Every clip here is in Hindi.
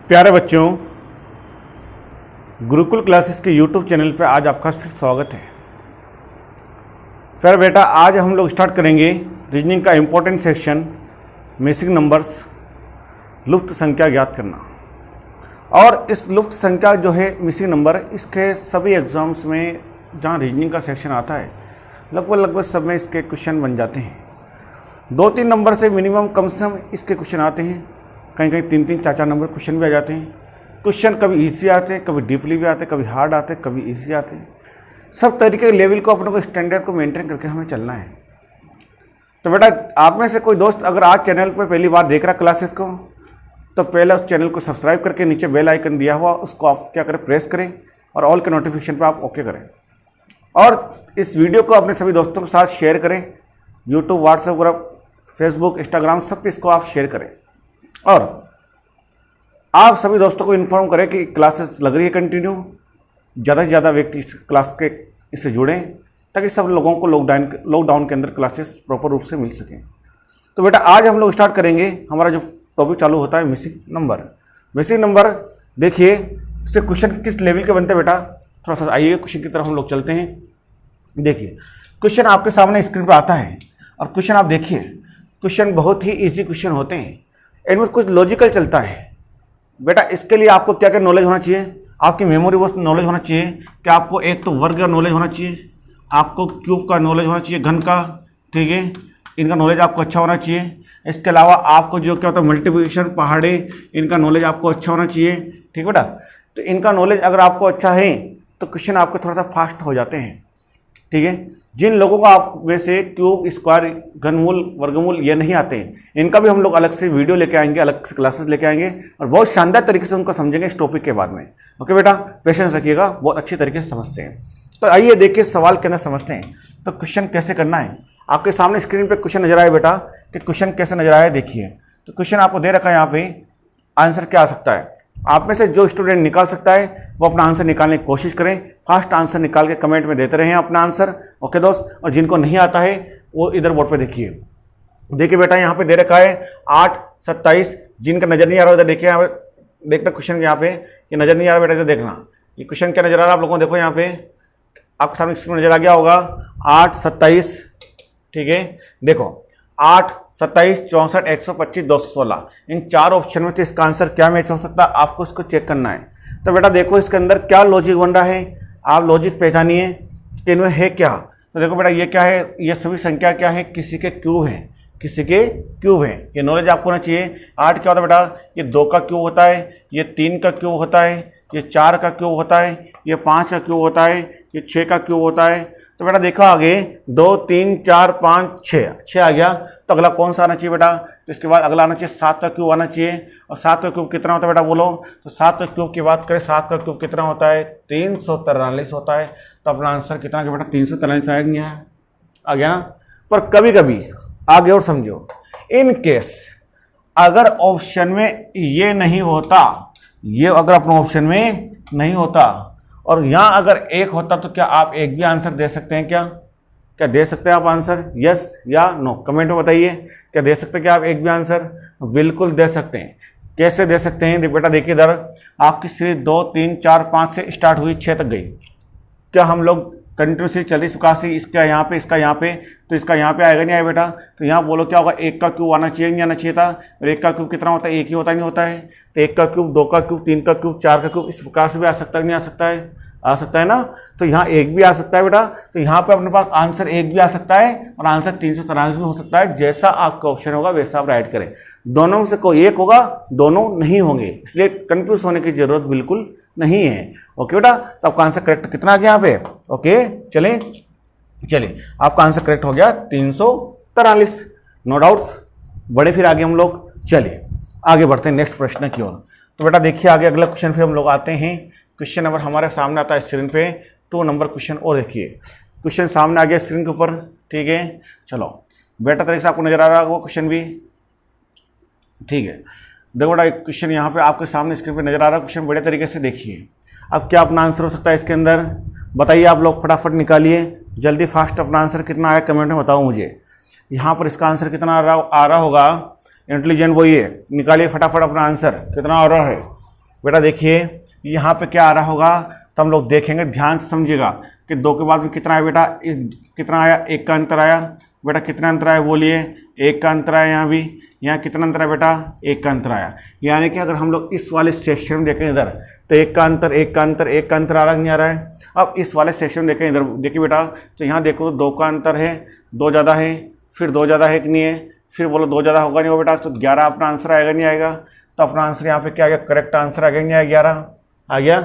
प्यारे बच्चों, गुरुकुल क्लासेस के यूट्यूब चैनल पर आज आपका फिर स्वागत है। फिर बेटा आज हम लोग स्टार्ट करेंगे रीजनिंग का इम्पोर्टेंट सेक्शन मिसिंग नंबर्स, लुप्त संख्या ज्ञात करना। और इस लुप्त संख्या जो है मिसिंग नंबर, इसके सभी एग्जाम्स में जहाँ रीजनिंग का सेक्शन आता है लगभग सब में इसके क्वेश्चन बन जाते हैं। 2-3 नंबर से मिनिमम कम से कम इसके क्वेश्चन आते हैं, कहीं 3-3 4-4 नंबर क्वेश्चन भी आ जाते हैं। क्वेश्चन कभी इजी आते हैं, कभी डीपली भी आते हैं, कभी हार्ड आते हैं, कभी इजी आते हैं। सब तरीके के लेवल को अपने को स्टैंडर्ड को मेंटेन करके हमें चलना है। तो बेटा आप में से कोई दोस्त अगर आज चैनल पर पहली बार देख रहा क्लासेस को, तो पहले उस चैनल को सब्सक्राइब करके नीचे बेल आइकन दिया हुआ उसको आप क्या करें, प्रेस करें और ऑल के नोटिफिकेशन पर आप ओके करें। और इस वीडियो को अपने सभी दोस्तों के साथ शेयर करें। YouTube, WhatsApp group, Facebook, Instagram सब पे इसको आप शेयर करें। और आप सभी दोस्तों को इन्फॉर्म करें कि क्लासेस लग रही है कंटिन्यू, ज़्यादा से ज़्यादा व्यक्ति इस क्लास के इससे जुड़ें ताकि सब लोगों को लॉकडाउन के अंदर क्लासेस प्रॉपर रूप से मिल सकें। तो बेटा आज हम लोग स्टार्ट करेंगे, हमारा जो टॉपिक चालू होता है मिसिंग नंबर। मिसिंग नंबर देखिए इससे क्वेश्चन किस लेवल के बनते हैं बेटा, थोड़ा सा आइए क्वेश्चन की तरफ हम लोग चलते हैं। देखिए क्वेश्चन आपके सामने स्क्रीन पर आता है और क्वेश्चन आप देखिए, क्वेश्चन बहुत ही ईजी क्वेश्चन होते हैं, इनमें कुछ लॉजिकल चलता है। बेटा इसके लिए आपको क्या क्या नॉलेज होना चाहिए, आपकी मेमोरी वर्स नॉलेज होना चाहिए कि आपको एक तो वर्ग का नॉलेज होना चाहिए, आपको क्यूब का नॉलेज होना चाहिए, घन का, ठीक है, इनका नॉलेज आपको अच्छा होना चाहिए। इसके अलावा आपको जो क्या होता है मल्टीप्लिकेशन, पहाड़े, इनका नॉलेज आपको अच्छा होना चाहिए, ठीक बेटा। तो इनका नॉलेज अगर आपको अच्छा है तो क्वेश्चन आपके थोड़ा सा फास्ट हो जाते हैं, ठीक है। जिन लोगों को आप में से क्यूब, स्क्वायर, घनमूल, वर्गमूल ये नहीं आते हैं, इनका भी हम लोग अलग से वीडियो लेके आएंगे, अलग से क्लासेस लेके आएंगे और बहुत शानदार तरीके से उनको समझेंगे इस टॉपिक के बाद में। ओके बेटा, पेशेंस रखिएगा, बहुत अच्छी तरीके से समझते हैं। तो आइए देखिए सवाल के अंदर समझते हैं तो क्वेश्चन कैसे करना है। आपके सामने स्क्रीन पर क्वेश्चन नजर आए बेटा कि क्वेश्चन कैसे नजर आया, देखिए। तो क्वेश्चन आपको दे रखा है यहाँ पे, आंसर क्या आ सकता है। आप में से जो स्टूडेंट निकाल सकता है वो अपना आंसर निकालने की कोशिश करें, फास्ट आंसर निकाल के कमेंट में देते रहें अपना आंसर। ओके दोस्त, और जिनको नहीं आता है वो इधर बोर्ड पे देखिए। देखिए बेटा यहाँ पे दे रखा है 8, 27, जिनका नजर नहीं आ रहा उधर देखिए, यहाँ पे देखना क्वेश्चन यहाँ पे, ये नजर नहीं आ रहा बेटा इधर देखना, ये क्वेश्चन क्या नजर आ रहा है आप लोगों को, देखो यहाँ पे आपके सामने स्क्रीन नजर आ गया होगा 8, 27, ठीक है। देखो 8, 27, 64, 125, 216, इन 4 ऑप्शन में से इसका आंसर क्या मैच हो सकता है, आपको इसको चेक करना है। तो बेटा देखो इसके अंदर क्या लॉजिक बन रहा है, आप लॉजिक पहचानिए कि इनमें है क्या। तो देखो बेटा ये क्या है, ये सभी संख्या क्या है, किसी के क्यूब हैं, किसी के क्यूब हैं, ये नॉलेज आपको होना चाहिए। 8 क्या होता है बेटा, ये 2 का क्यूब होता है, ये 3 का क्यूब होता है, ये 4 का क्यूब होता है, ये 5 का क्यूब होता है, ये 6 का क्यूब होता है। तो बेटा देखो आगे 2, 3, 4, 5, 6 आ गया, तो अगला कौन सा आना चाहिए बेटा, तो इसके बाद अगला आना चाहिए 7 का क्यूब आना चाहिए। और 7 का क्यूब कितना होता है बेटा बोलो, तो 7 का क्यूब की बात करें, 7 का क्यूब कितना होता है, 343 होता है। तो अपना आंसर कितना गया बेटा, 343 आ गया। पर कभी कभी आगे और समझो, इन केस अगर ऑप्शन में ये नहीं होता, ये अगर अपने ऑप्शन में नहीं होता और यहाँ अगर 1 होता, तो क्या आप एक भी आंसर दे सकते हैं, क्या दे सकते हैं आप आंसर, यस या नो, कमेंट में बताइए। क्या दे सकते हैं क्या आप एक भी आंसर, बिल्कुल दे सकते हैं। कैसे दे सकते हैं बेटा, देखिए इधर आपकी सीरीज 2, 3, 4, 5 से स्टार्ट हुई 6 तक गई, क्या हम लोग कंटिन्यूसली 40, 81, इसका यहाँ पे, इसका यहाँ पे, तो इसका यहाँ पे आएगा नहीं आएगा बेटा। तो यहाँ बोलो क्या होगा, 1 का क्यूब आना चाहिए, नहीं आना चाहिए था। और 1 का क्यूब कितना होता है, 1 ही होता है, नहीं होता है। तो 1 का क्यूब, 2 का क्यूब, 3 का क्यूब, 4 का क्यूब, इस प्रकार से भी आ सकता है, नहीं आ सकता है, आ सकता है ना। तो यहाँ 1 भी आ सकता है बेटा, तो यहाँ पे अपने पास आंसर 1 भी आ सकता है और आंसर 343 भी हो सकता है। जैसा आपका ऑप्शन होगा वैसा आप राइट करें, दोनों में से कोई एक होगा, दोनों नहीं होंगे, इसलिए कंफ्यूज होने की जरूरत बिल्कुल नहीं है। ओके बेटा, तो आपका आंसर करेक्ट कितना आ गया यहाँ पे, ओके चलिए आपका आंसर करेक्ट हो गया 343, नो डाउट्स। बड़े फिर आगे हम लोग, चलिए आगे बढ़ते हैं नेक्स्ट प्रश्न की ओर। तो बेटा देखिए आगे अगला क्वेश्चन फिर हम लोग आते हैं। क्वेश्चन नंबर हमारे सामने आता है स्क्रीन पे 2 नंबर क्वेश्चन, और देखिए क्वेश्चन सामने आ गया स्क्रीन के ऊपर, ठीक है। चलो बेटा तरीके से आपको नजर आ रहा है वो क्वेश्चन भी, ठीक है। देखो बेटा एक क्वेश्चन यहाँ पे आपके सामने स्क्रीन पे नजर आ रहा है, क्वेश्चन बड़े तरीके से देखिए। अब क्या अपना आंसर हो सकता है इसके अंदर, बताइए आप लोग, फटाफट निकालिए जल्दी, फास्ट। अपना आंसर कितना आया कमेंट में बताओ मुझे। यहाँ पर इसका आंसर कितना आ रहा होगा, इंटेलिजेंट वही है, निकालिए फटाफट अपना आंसर कितना आ रहा है। बेटा देखिए यहाँ पे क्या आ रहा होगा, तो हम लोग देखेंगे, ध्यान से समझिएगा कि 2 के बाद में कितना आया बेटा, कितना आया, 1 का अंतर आया। बेटा कितना अंतर आया बोलिए, 1 का अंतर आया। यहाँ भी, यहाँ कितना अंतर आया बेटा, 1 का अंतर आया। यानी कि अगर हम लोग इस वाले सेक्शन में देखें इधर, तो 1 का अंतर, 1 का अंतर, 1 का अंतर आ रहा नहीं आ रहा है। अब इस वाले सेक्शन में देखें इधर, देखिए बेटा, तो यहाँ देखो 2 का अंतर है, 2 ज़्यादा है, फिर 2 ज़्यादा है कि नहीं है, फिर बोलो 2 ज़्यादा होगा नहीं होगा बेटा, तो 11 अपना आंसर आएगा नहीं आएगा। तो अपना आंसर यहाँ पे क्या आ गया, करेक्ट आंसर आ गया नहीं आया, 11 आ गया।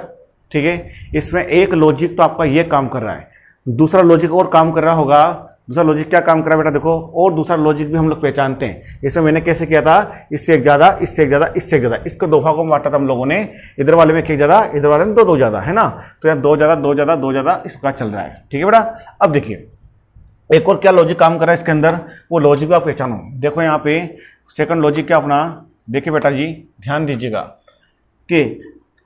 ठीक है, इसमें एक लॉजिक तो आपका ये काम कर रहा है, दूसरा लॉजिक और काम कर रहा होगा। दूसरा लॉजिक क्या काम कर रहा है बेटा, देखो, और दूसरा लॉजिक भी हम लोग पहचानते हैं। इसमें मैंने कैसे किया था, इससे एक ज़्यादा, इससे एक ज़्यादा, इससे एक ज़्यादा, इसको 2 भागों में बांटा था हम लोगों ने, इधर वाले में 1 ज़्यादा, इधर वाले में 2 ज़्यादा, है ना। तो यहाँ 2 ज़्यादा, 2 ज़्यादा, 2 ज़्यादा, इसका चल रहा है। ठीक है बेटा, अब देखिए एक और क्या लॉजिक काम कर रहा है इसके अंदर, वो लॉजिक आप पहचानो। देखो यहाँ पे सेकंड लॉजिक क्या अपना, देखिए बेटा जी ध्यान दीजिएगा कि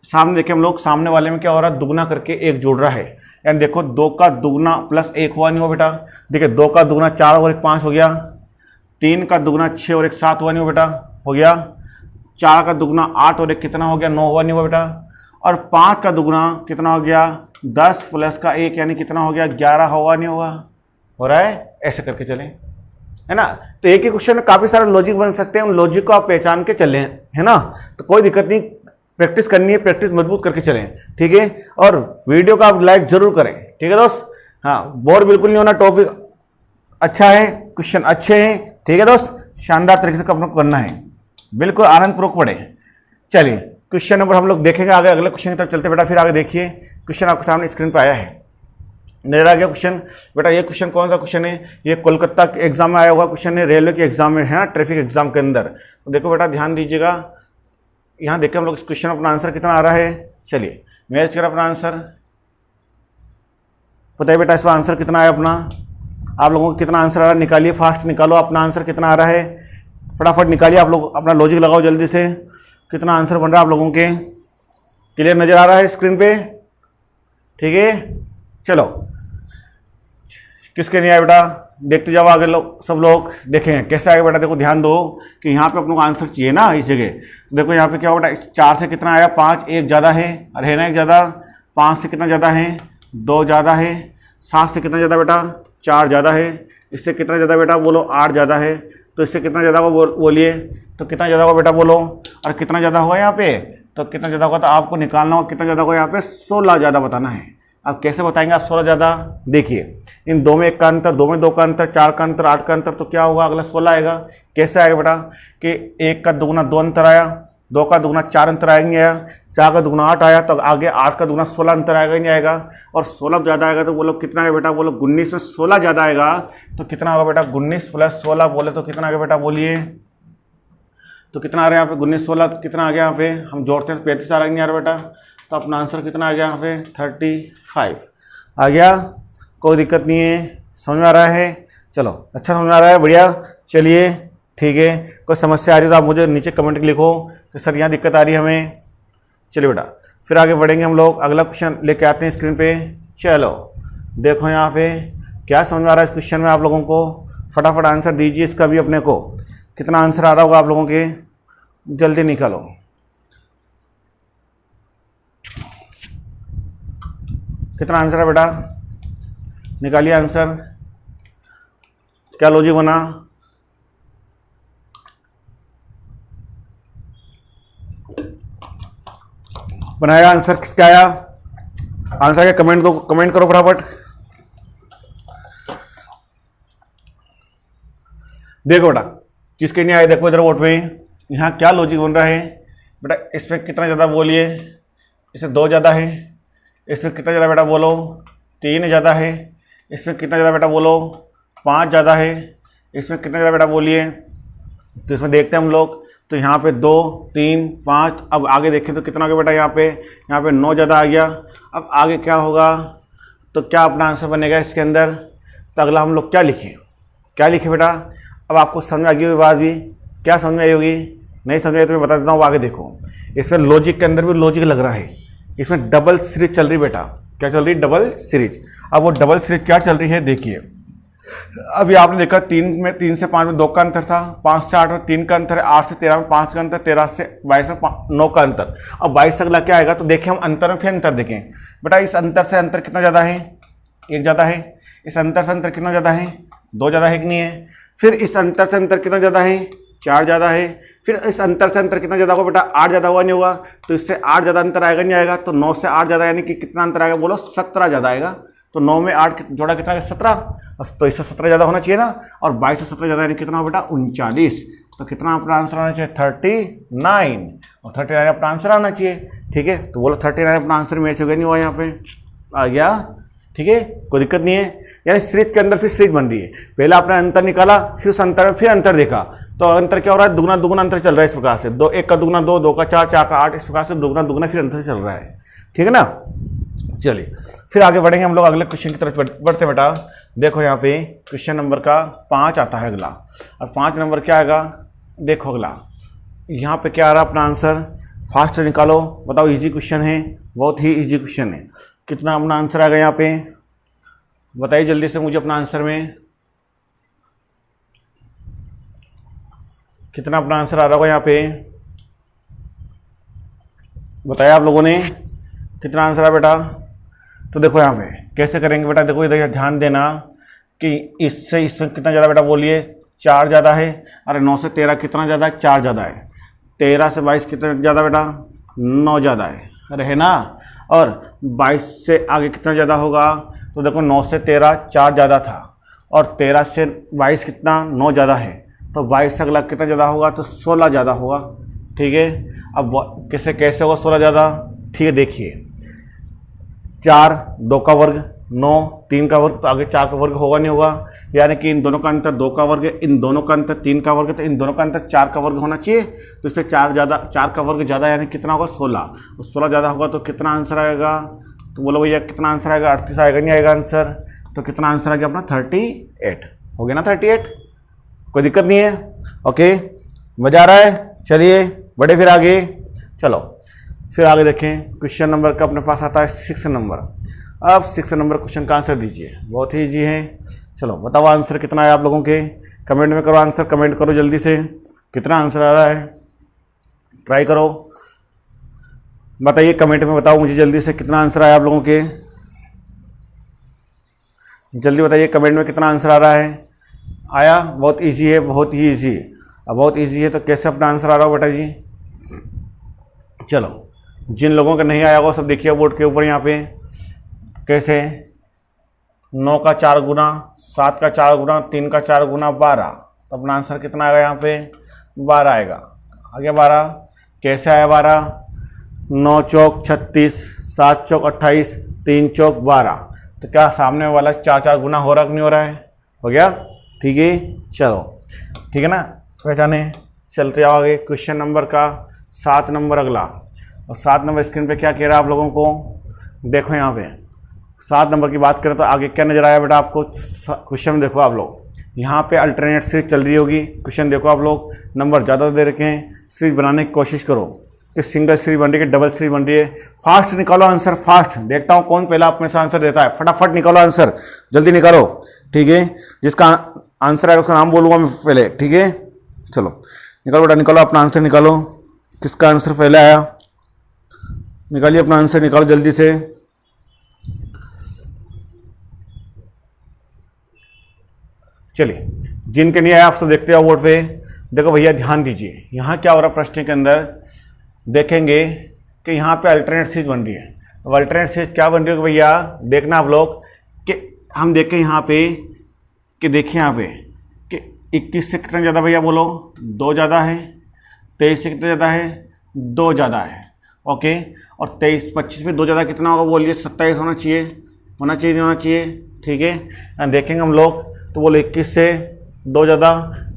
सामने देखिए हम लोग, सामने वाले में क्या हो रहा है, दुगना करके 1 जोड़ रहा है। यानी देखो 2 का दुगना प्लस 1 हुआ नहीं हुआ बेटा, देखिए 2 का दुगना 4 और 1 5 हो गया, 3 का दुगना 6 और 1 7 हुआ नहीं हुआ बेटा, हो गया। 4 का दुगना 8 और 1 कितना हो गया, 9 हुआ नहीं हुआ बेटा। और 5 का दुगना कितना हो गया, 10 प्लस का 1 यानी कितना हो गया, 11 होगा नहीं होगा, हो रहा है। ऐसे करके चलें, है ना। तो एक ही क्वेश्चन में काफ़ी सारे लॉजिक बन सकते हैं, उन लॉजिक को आप पहचान के चलें, है ना। तो कोई दिक्कत नहीं, प्रैक्टिस करनी है, प्रैक्टिस मजबूत करके चलें। ठीक है, और वीडियो का आप लाइक जरूर करें। ठीक है दोस्त, हाँ, बोर बिल्कुल नहीं होना, टॉपिक अच्छा है, क्वेश्चन अच्छे हैं। ठीक है दोस्त, शानदार तरीके से अपने को करना है, बिल्कुल आनंदपूर्वक पढ़े। चलिए क्वेश्चन नंबर हम लोग देखेंगे आगे, अगले क्वेश्चन की तरफ चलते बेटा। फिर आगे देखिए, क्वेश्चन आपके सामने स्क्रीन पर आया है, नजर आ गया क्वेश्चन। बेटा ये क्वेश्चन कौन सा क्वेश्चन है, ये कोलकाता के एग्जाम में आया हुआ क्वेश्चन है, रेलवे के एग्जाम में है ना, ट्रैफिक एग्जाम के अंदर। तो देखो बेटा ध्यान दीजिएगा, यहाँ देखिए हम लोग इस क्वेश्चन अपना आंसर कितना आ रहा है। चलिए मैच करें अपना आंसर, बताइए बेटा इसका आंसर कितना है अपना, आप लोगों को कितना आंसर आ रहा है, निकालिए, फास्ट निकालो अपना आंसर कितना आ रहा है, फटाफट निकालिए। आप लोग अपना लॉजिक लगाओ जल्दी से, कितना आंसर बन रहा है आप लोगों के, क्लियर नजर आ रहा है स्क्रीन पे। ठीक है, चलो किसके नहीं आया बेटा, देखते जाओ आगे लोग, सब लोग देखें कैसे आएगा बेटा। देखो ध्यान दो कि यहाँ पे अपनों को आंसर चाहिए ना इस जगह। तो देखो यहाँ पे क्या होगा बेटा, 4 से कितना आया, 5, 1 ज़्यादा है, अरे है ना 1 ज़्यादा, 5 से कितना ज़्यादा है, 2 ज़्यादा है, 7 से कितना ज़्यादा बेटा, 4 ज़्यादा है, इससे कितना ज़्यादा बेटा बोलो, 8 ज़्यादा है, तो इससे कितना ज़्यादा होगा बोलिए, तो कितना ज़्यादा होगा बेटा बोलो, और कितना ज़्यादा होगा यहाँ पे, तो कितना ज़्यादा होगा, तो आपको निकालना होगा कितना ज़्यादा होगा यहाँ पे, 16 ज़्यादा बताना है। अब कैसे बताएंगे आप 16 ज़्यादा, देखिए इन 2 में 1 का अंतर, 2 में 2 का अंतर, 4 का अंतर, 8 का अंतर, तो क्या होगा अगला 16 आएगा। कैसे आएगा बेटा कि 1 का दुगना 2 अंतर आया, 2 का दुगना 4 अंतर आएगा नहीं आया, 4 का दुगना 8 आया, तो आगे 8 का दुगना 16 अंतर आएगा नहीं आएगा, और 16 ज़्यादा आएगा तो बोलो कितना आएगा बेटा, बोलो 19 में 16 ज़्यादा आएगा तो कितना होगा बेटा, 19 प्लस 16 बोले तो कितना आएगा बेटा बोलिए, तो कितना आ रहा है यहाँ पे, 19 16 कितना आ गया यहाँ पे, हम जोड़ते हैं 35 आ रहा है नहीं आ रहा बेटा, तो अपना आंसर कितना आ गया यहाँ पे 35 आ गया। कोई दिक्कत नहीं है, समझ में आ रहा है, चलो अच्छा समझ में आ रहा है, बढ़िया। चलिए ठीक है, कोई समस्या आ रही है तो आप मुझे नीचे कमेंट लिखो कि सर यहाँ दिक्कत आ रही है हमें। चलिए बेटा फिर आगे बढ़ेंगे हम लोग, अगला क्वेश्चन लेके आते हैं स्क्रीन पे। चलो देखो यहाँ पे क्या समझ में आ रहा है इस क्वेश्चन में आप लोगों को, फटाफट आंसर दीजिए इसका भी अपने को, कितना आंसर आ रहा होगा आप लोगों के, जल्दी निकालो। कितना आंसर है बेटा, निकालिए आंसर, क्या लॉजिक बना, बनाया आंसर किसका आया, आंसर के कमेंट दो, कमेंट करो फटाफट। देखो बेटा किसके नहीं आए, देखो इधर वोट में, यहाँ क्या लॉजिक बन रहा है बेटा, इसमें कितना ज़्यादा बोलिए, इसमें 2 ज़्यादा है, इसमें कितना ज़्यादा बेटा बोलो, 3 ज़्यादा है, इसमें कितना ज़्यादा बेटा बोलो, 5 ज़्यादा है, इसमें कितना ज़्यादा बेटा बोलिए। तो इसमें देखते हैं हम लोग, तो यहाँ पे 2 3 5, अब आगे देखें तो कितना आ गया बेटा, यहाँ पे 9 ज़्यादा आ गया। अब आगे क्या होगा, तो क्या अपना आंसर बनेगा इसके अंदर, तो अगला हम लोग क्या लिखें, क्या लिखें बेटा। अब आपको समझ में आ गई होगी बात भी, क्या समझ में आई होगी, नहीं समझ आई तो मैं बता देता हूँ, आगे देखो इसमें लॉजिक के अंदर भी लॉजिक लग रहा है, इसमें डबल सीरीज चल रही बेटा, क्या चल रही, डबल सीरीज। अब वो डबल सीरीज क्या चल रही है देखिए, अभी आपने देखा 3 से 5 में 2 का अंतर था, 5 से 8 में 3 का अंतर है, 8 से 13 में 5 का अंतर, 13 से 22 में 9 का अंतर। अब 22 अगला क्या आएगा, तो देखें हम अंतर में फिर अंतर देखें। बेटा इस अंतर से अंतर कितना ज़्यादा है, 1 ज़्यादा है। इस अंतर से अंतर कितना ज़्यादा है, 2 ज़्यादा है कि नहीं है। फिर इस अंतर से अंतर कितना ज़्यादा है, 4 ज़्यादा है। फिर इस अंतर से अंतर कितना ज़्यादा होगा बेटा, 8 ज़्यादा हुआ नहीं हुआ, तो इससे 8 ज़्यादा अंतर आएगा नहीं आएगा। तो 9 से 8 ज़्यादा यानी कि कितना अंतर आएगा, बोलो 17 ज़्यादा आएगा। तो 9 में 8 जोड़ा कितना है, 17। तो इससे 17 ज़्यादा होना चाहिए ना। और 22 से 17 ज़्यादा यानी कितना हो बेटा, 39। तो कितना अपना आंसर आना चाहिए, 39। और 39 अपना आंसर आना चाहिए। ठीक है, तो बोलो 39 अपना आंसर मैच हो गया नहीं हुआ, यहाँ पे आ गया। ठीक है, कोई दिक्कत नहीं है। यानी सीरीज के अंदर फिर सीरीज बन रही है। पहले आपने अंतर निकाला, फिर उस अंतर में फिर अंतर देखा, तो अंतर क्या हो रहा है, दुगना दुगना अंतर चल रहा है इस प्रकार से। 1 का दुगना 2, 2 का 4, 4 का 8, इस प्रकार से दुगना दुगना फिर अंतर चल रहा है। ठीक है ना। चलिए फिर आगे बढ़ेंगे हम लोग अगले क्वेश्चन की तरफ बढ़ते बेटा। देखो यहाँ पे क्वेश्चन नंबर का 5 आता है अगला। और 5 नंबर क्या आएगा, देखो अगला यहाँ पे क्या आ रहा है अपना आंसर, फास्ट निकालो, बताओ। इजी क्वेश्चन है, बहुत ही इजी क्वेश्चन है। कितना अपना आंसर आएगा यहाँ पे, बताइए जल्दी से मुझे अपना आंसर में कितना अपना आंसर आ रहा होगा यहाँ पे, बताया आप लोगों ने कितना आंसर है बेटा। तो देखो यहाँ पे कैसे करेंगे बेटा, देखो इधर ध्यान देना कि इससे कितना ज़्यादा बेटा बोलिए, 4 ज़्यादा है। अरे 9 से 13 कितना ज़्यादा है, 4 ज़्यादा है। 13 से 22 कितना ज़्यादा बेटा, 9 ज़्यादा है। अरे है ना। और 22 से आगे कितना ज़्यादा होगा, तो देखो 9 से 13 4 ज़्यादा था, और 13 से 22 कितना, 9 ज़्यादा है। तो 22 से अगला कितना ज़्यादा होगा, तो 16 ज़्यादा होगा। ठीक है, अब कैसे होगा 16 ज़्यादा, ठीक है। देखिए 4 2 का वर्ग, 9 3 का वर्ग, तो आगे 4 का वर्ग होगा नहीं होगा। यानी कि इन दोनों का अंतर 2 का वर्ग है, इन दोनों का अंतर 3 का वर्ग है, तो इन दोनों का अंतर 4 का वर्ग होना चाहिए। तो इससे 4 का वर्ग ज़्यादा यानी कितना होगा, 16। तो 16 ज़्यादा होगा तो कितना आंसर आएगा, तो बोलो भैया कितना आंसर आएगा, 38 आएगा नहीं आएगा आंसर। तो कितना आंसर आ गया अपना, 38 हो गया ना, 38। कोई दिक्कत नहीं है। ओके, मज़ा आ रहा है। चलिए बढ़े फिर आगे, चलो फिर आगे देखें। क्वेश्चन नंबर का अपने पास आता है 6 नंबर। अब 6 नंबर क्वेश्चन का आंसर दीजिए, बहुत ही ईजी है। चलो बताओ आंसर कितना है आप लोगों के, कमेंट में करो आंसर, कमेंट करो जल्दी से कितना आंसर आ रहा है, ट्राई करो, बताइए कमेंट में, बताओ मुझे जल्दी से कितना आंसर आया आप लोगों के, जल्दी बताइए कमेंट में कितना आंसर आ रहा है। आया, बहुत ईजी है, बहुत ही ईजी। अब बहुत ईजी है तो कैसे अपना आंसर आ रहा हो बेटा जी। चलो जिन लोगों का नहीं आया होगा सब देखिए बोर्ड के ऊपर यहाँ पे कैसे, 9 का 4 गुना, 7 का 4 गुना, 3 का 4 गुना 12। तो अपना आंसर कितना आएगा यहाँ पे, 12 आएगा। आगे 12 कैसे आया, 12 9 चौक 36, 7 चौक 28, 3 चौक 12। तो क्या सामने वाला 4 गुना हो रहा कि नहीं हो रहा है, हो गया। ठीक है, चलो ठीक है ना, पहचाने। चलते आओ आगे क्वेश्चन नंबर का 7 नंबर अगला। और 7 नंबर स्क्रीन पे क्या कह रहा है आप लोगों को, देखो यहाँ पे 7 नंबर की बात करें तो आगे क्या नजर आया बेटा आपको, क्वेश्चन देखो आप लोग, यहाँ पे अल्टरनेट सीरीज चल रही होगी। क्वेश्चन देखो आप लोग, नंबर ज़्यादा दे रखे हैं, सीरीज बनाने की कोशिश करो कि सिंगल सीरीज बन रही है, डबल सीरीज बन रही है। फास्ट निकालो आंसर, फास्ट, देखता हूँ कौन पहला आप में से आंसर देता है। फटाफट निकालो आंसर, जल्दी निकालो। ठीक है, जिसका आंसर आएगा उसका नाम बोलूँगा मैं पहले। ठीक है, चलो निकालो बेटा, निकालो अपना आंसर, निकालो किसका आंसर पहले आया, निकालिए अपना आंसर, निकालो जल्दी से। चलिए जिनके नहीं आया आप तो देखते हो बोर्ड पे। देखो भैया ध्यान दीजिए, यहाँ क्या हो रहा है प्रश्न के अंदर, देखेंगे कि यहाँ पे अल्टरनेट सीरीज बन रही है। अब अल्टरनेट सीरीज क्या बन रही है भैया, देखना आप लोग कि हम देखें यहाँ पे कि देखिए यहाँ पे कि 21 से कितना ज़्यादा भैया बोलो, 2 ज़्यादा है। 23 से कितना ज़्यादा है, 2 ज़्यादा है। ओके, और 25 में 2 ज़्यादा कितना होगा बोलिए, 27 होना चाहिए, होना चाहिए नहीं होना चाहिए। ठीक है, देखेंगे हम लोग तो बोलो 21 से 2 ज़्यादा,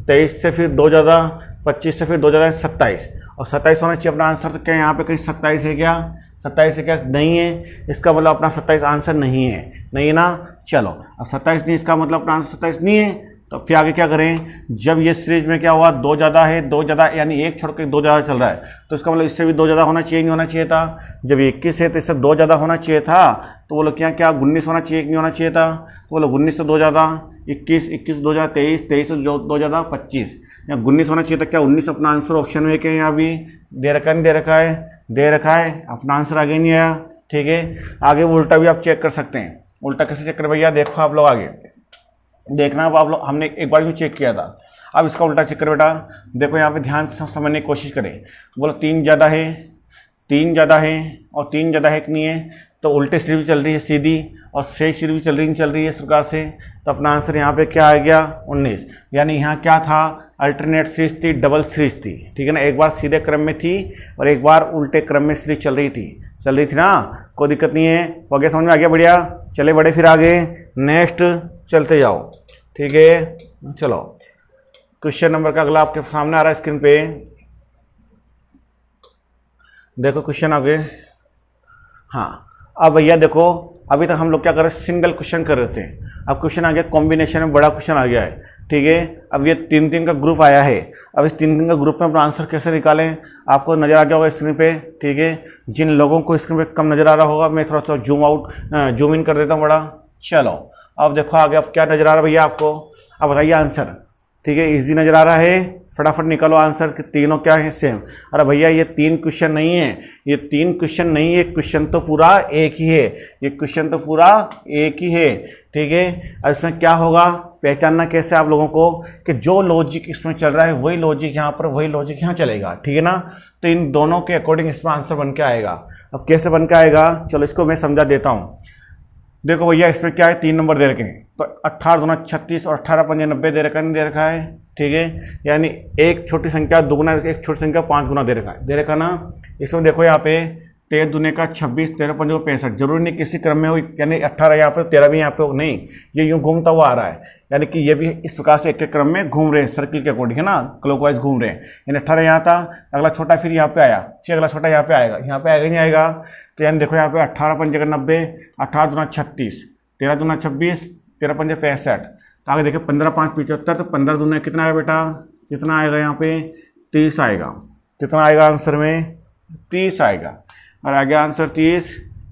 23 से फिर 2 ज़्यादा, 25 से फिर 2 ज़्यादा, 27, और 27 होना चाहिए अपना आंसर। तो क्या यहाँ पे कहीं 27 है क्या, 27 है क्या, नहीं है। इसका मतलब अपना 27 आंसर नहीं है, नहीं है ना। चलो अब 27 नहीं, इसका मतलब अपना आंसर 27 नहीं है। तो फिर आगे क्या करें, जब ये सीरीज में क्या हुआ, 2 ज़्यादा है, 2 ज़्यादा यानी 1 छोड़ के 2 ज़्यादा चल रहा है, तो इसका मतलब इससे भी 2 ज़्यादा होना चाहिए, नहीं होना चाहिए था। जब 21 है तो इससे 2 ज़्यादा होना चाहिए था, तो वो लोग क्या 19 होना चाहिए, नहीं होना चाहिए था। तो वो लोग 19 से 2 ज़्यादा 21, 21 2 ज़्यादा 23, 23 से 2 ज़्यादा 25, यहाँ 19 होना चाहिए था। क्या 19 अपना आंसर ऑप्शन में क्या यहाँ भी दे रखा है, नहीं दे रखा है, दे रखा है, अपना आंसर आगे नहीं आया। ठीक है, आगे उल्टा भी आप चेक कर सकते हैं। उल्टा कैसे चेक करें भैया, देखो आप लोग आगे देखना, अब आप लोग हमने एक बार भी चेक किया था, अब इसका उल्टा चेक कर बेटा। देखो यहाँ पे ध्यान से समझने की कोशिश करें। बोलो 3 ज़्यादा है, 3 ज़्यादा है और 3 ज़्यादा है कि नहीं है, तो उल्टे सीरीज भी चल रही है सीधी, और शेष सीरीज भी चल रही है इस प्रकार से। तो अपना आंसर यहाँ पे क्या आ गया 19, यानी यहाँ क्या था, अल्टरनेट सीरीज थी, डबल सीरीज थी। ठीक है ना, एक बार सीधे क्रम में थी और एक बार उल्टे क्रम में सीरीज चल रही थी ना, कोई दिक्कत नहीं है। हो गया, समझ में आ गया, बढ़िया। चले बड़े फिर आगे नेक्स्ट चलते जाओ। ठीक है, चलो क्वेश्चन नंबर का अगला आपके सामने आ रहा है स्क्रीन पे, देखो क्वेश्चन आगे। हाँ, अब भैया देखो, अभी तक हम लोग क्या कर रहे हैं, सिंगल क्वेश्चन कर रहे थे। अब क्वेश्चन आ गया कॉम्बिनेशन में, बड़ा क्वेश्चन आ गया है। ठीक है, अब ये 3-3 का ग्रुप आया है। अब इस 3-3 का ग्रुप में अपना आंसर कैसे निकालें, आपको नजर आ गया होगा स्क्रीन पे। ठीक है, जिन लोगों को स्क्रीन पे कम नजर आ रहा होगा, मैं थोड़ा सा जूम इन कर देता हूँ बड़ा। चलो अब देखो आगे, अब क्या नजर आ रहा है भैया आपको, अब बताइए आंसर। ठीक है, इजी नजर आ रहा है, फटाफट निकालो आंसर कि तीनों क्या है सेम। अरे भैया ये 3 क्वेश्चन नहीं है, ये 3 क्वेश्चन नहीं है, क्वेश्चन तो पूरा एक ही है, ये क्वेश्चन तो पूरा एक ही है। ठीक है, अब इसमें क्या होगा, पहचानना कैसे आप लोगों को कि जो लॉजिक इसमें चल रहा है वही लॉजिक यहाँ पर, वही लॉजिक यहाँ चलेगा। ठीक है ना, तो इन दोनों के अकॉर्डिंग इसमें आंसर बन के आएगा। अब कैसे बन के आएगा, चलो इसको मैं समझा देता हूँ। देखो भैया इसमें क्या है, 3 नंबर दे रखे हैं, तो 18 दूना 36 और 18 पंजे 90 दे रखा है, नहीं दे रखा है। ठीक है, यानी एक छोटी संख्या दुगुना, एक छोटी संख्या 5 गुना दे रखा ना। इसमें देखो यहाँ पे 13 दूने का 26, 13 पंजे 65, जरूरी नहीं किसी क्रम में हो, यानी 18 यहाँ पे 13 भी यहाँ पे हो, नहीं, ये यूँ घूमता हुआ आ रहा है, यानी कि ये भी इस प्रकार से एक के क्रम में घूम रहे हैं, सर्किल के अकॉर्डिंग, है ना, क्लॉकवाइज घूम रहे हैं। यानी 18 यहाँ था, अगला छोटा फिर यहाँ पे आया, फिर अगला छोटा यहाँ पे आएगा, नहीं आएगा। तो यानी देखो यहाँ पे 18 पंजे 90, 18 दूना 36, 13 दूना 26, 13 पंजे 65, तो आगे देखिए 15 5 75, तो 15 दूना कितना आएगा बेटा, कितना आएगा यहाँ पे 30 आएगा। कितना आएगा आंसर में, 30 आएगा, और आ गया आंसर 30।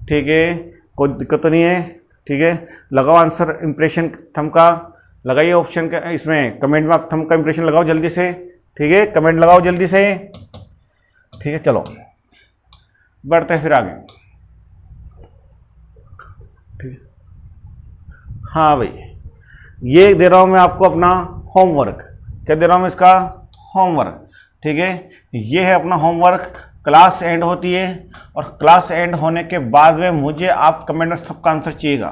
ठीक है, कोई दिक्कत तो नहीं है। ठीक है, लगाओ आंसर इंप्रेशन थंब का, लगाइए ऑप्शन का, इसमें कमेंट में आप थंब का इंप्रेशन लगाओ जल्दी से। ठीक है, कमेंट लगाओ जल्दी से। ठीक है, चलो बढ़ते हैं फिर आगे। ठीक, हाँ भाई, ये दे रहा हूँ मैं आपको अपना होमवर्क। क्या दे रहा हूँ इसका, होमवर्क। ठीक है, ये है अपना होमवर्क। क्लास एंड होती है, और क्लास एंड होने के बाद में मुझे आप कमेंट में सबका आंसर चाहिएगा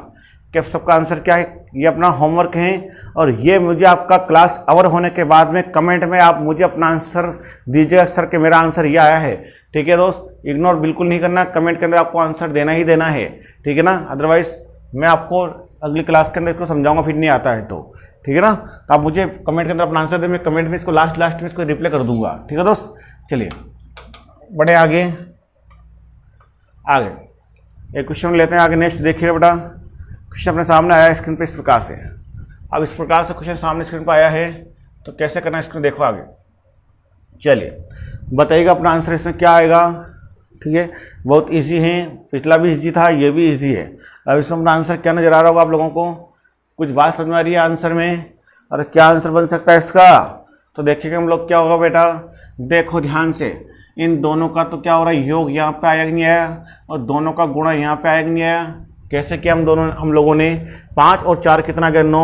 कि सबका आंसर क्या है। ये अपना होमवर्क है, और ये मुझे आपका क्लास आवर होने के बाद में कमेंट में आप मुझे अपना आंसर दीजिएगा, सर कि मेरा आंसर ये आया है। ठीक है दोस्त, इग्नोर बिल्कुल नहीं करना, कमेंट के अंदर आपको आंसर देना ही देना है। ठीक है ना, अदरवाइज मैं आपको अगली क्लास के अंदर इसको समझाऊंगा, फिर नहीं आता है तो। ठीक है ना, तो आप मुझे कमेंट के अंदर अपना आंसर दें, मैं कमेंट में इसको लास्ट में इसको रिप्लाई कर दूंगा। ठीक है दोस्त, चलिए बड़े आगे एक क्वेश्चन लेते हैं आगे। नेक्स्ट देखिए बेटा, क्वेश्चन अपने सामने आया है स्क्रीन पे इस प्रकार से। अब इस प्रकार से क्वेश्चन सामने स्क्रीन पर आया है, तो कैसे करना है इसको देखो आगे। चलिए बताइएगा अपना आंसर इसमें क्या आएगा। ठीक है, बहुत इजी है, पिछला भी इजी था, ये भी इजी है। अब इसमें अपना आंसर क्या नजर आ रहा होगा आप लोगों को, कुछ बात समझ में आ रही है आंसर में। और क्या आंसर बन सकता है इसका, तो देखिएगा हम लोग क्या होगा बेटा, देखो ध्यान से, इन दोनों का तो क्या हो रहा है, योग यहाँ पे आया कि नहीं आया, और दोनों का गुणा यहाँ पे आया कि नहीं आया। कैसे किया हम लोगों ने, 5 और 4 कितना आ गया 9,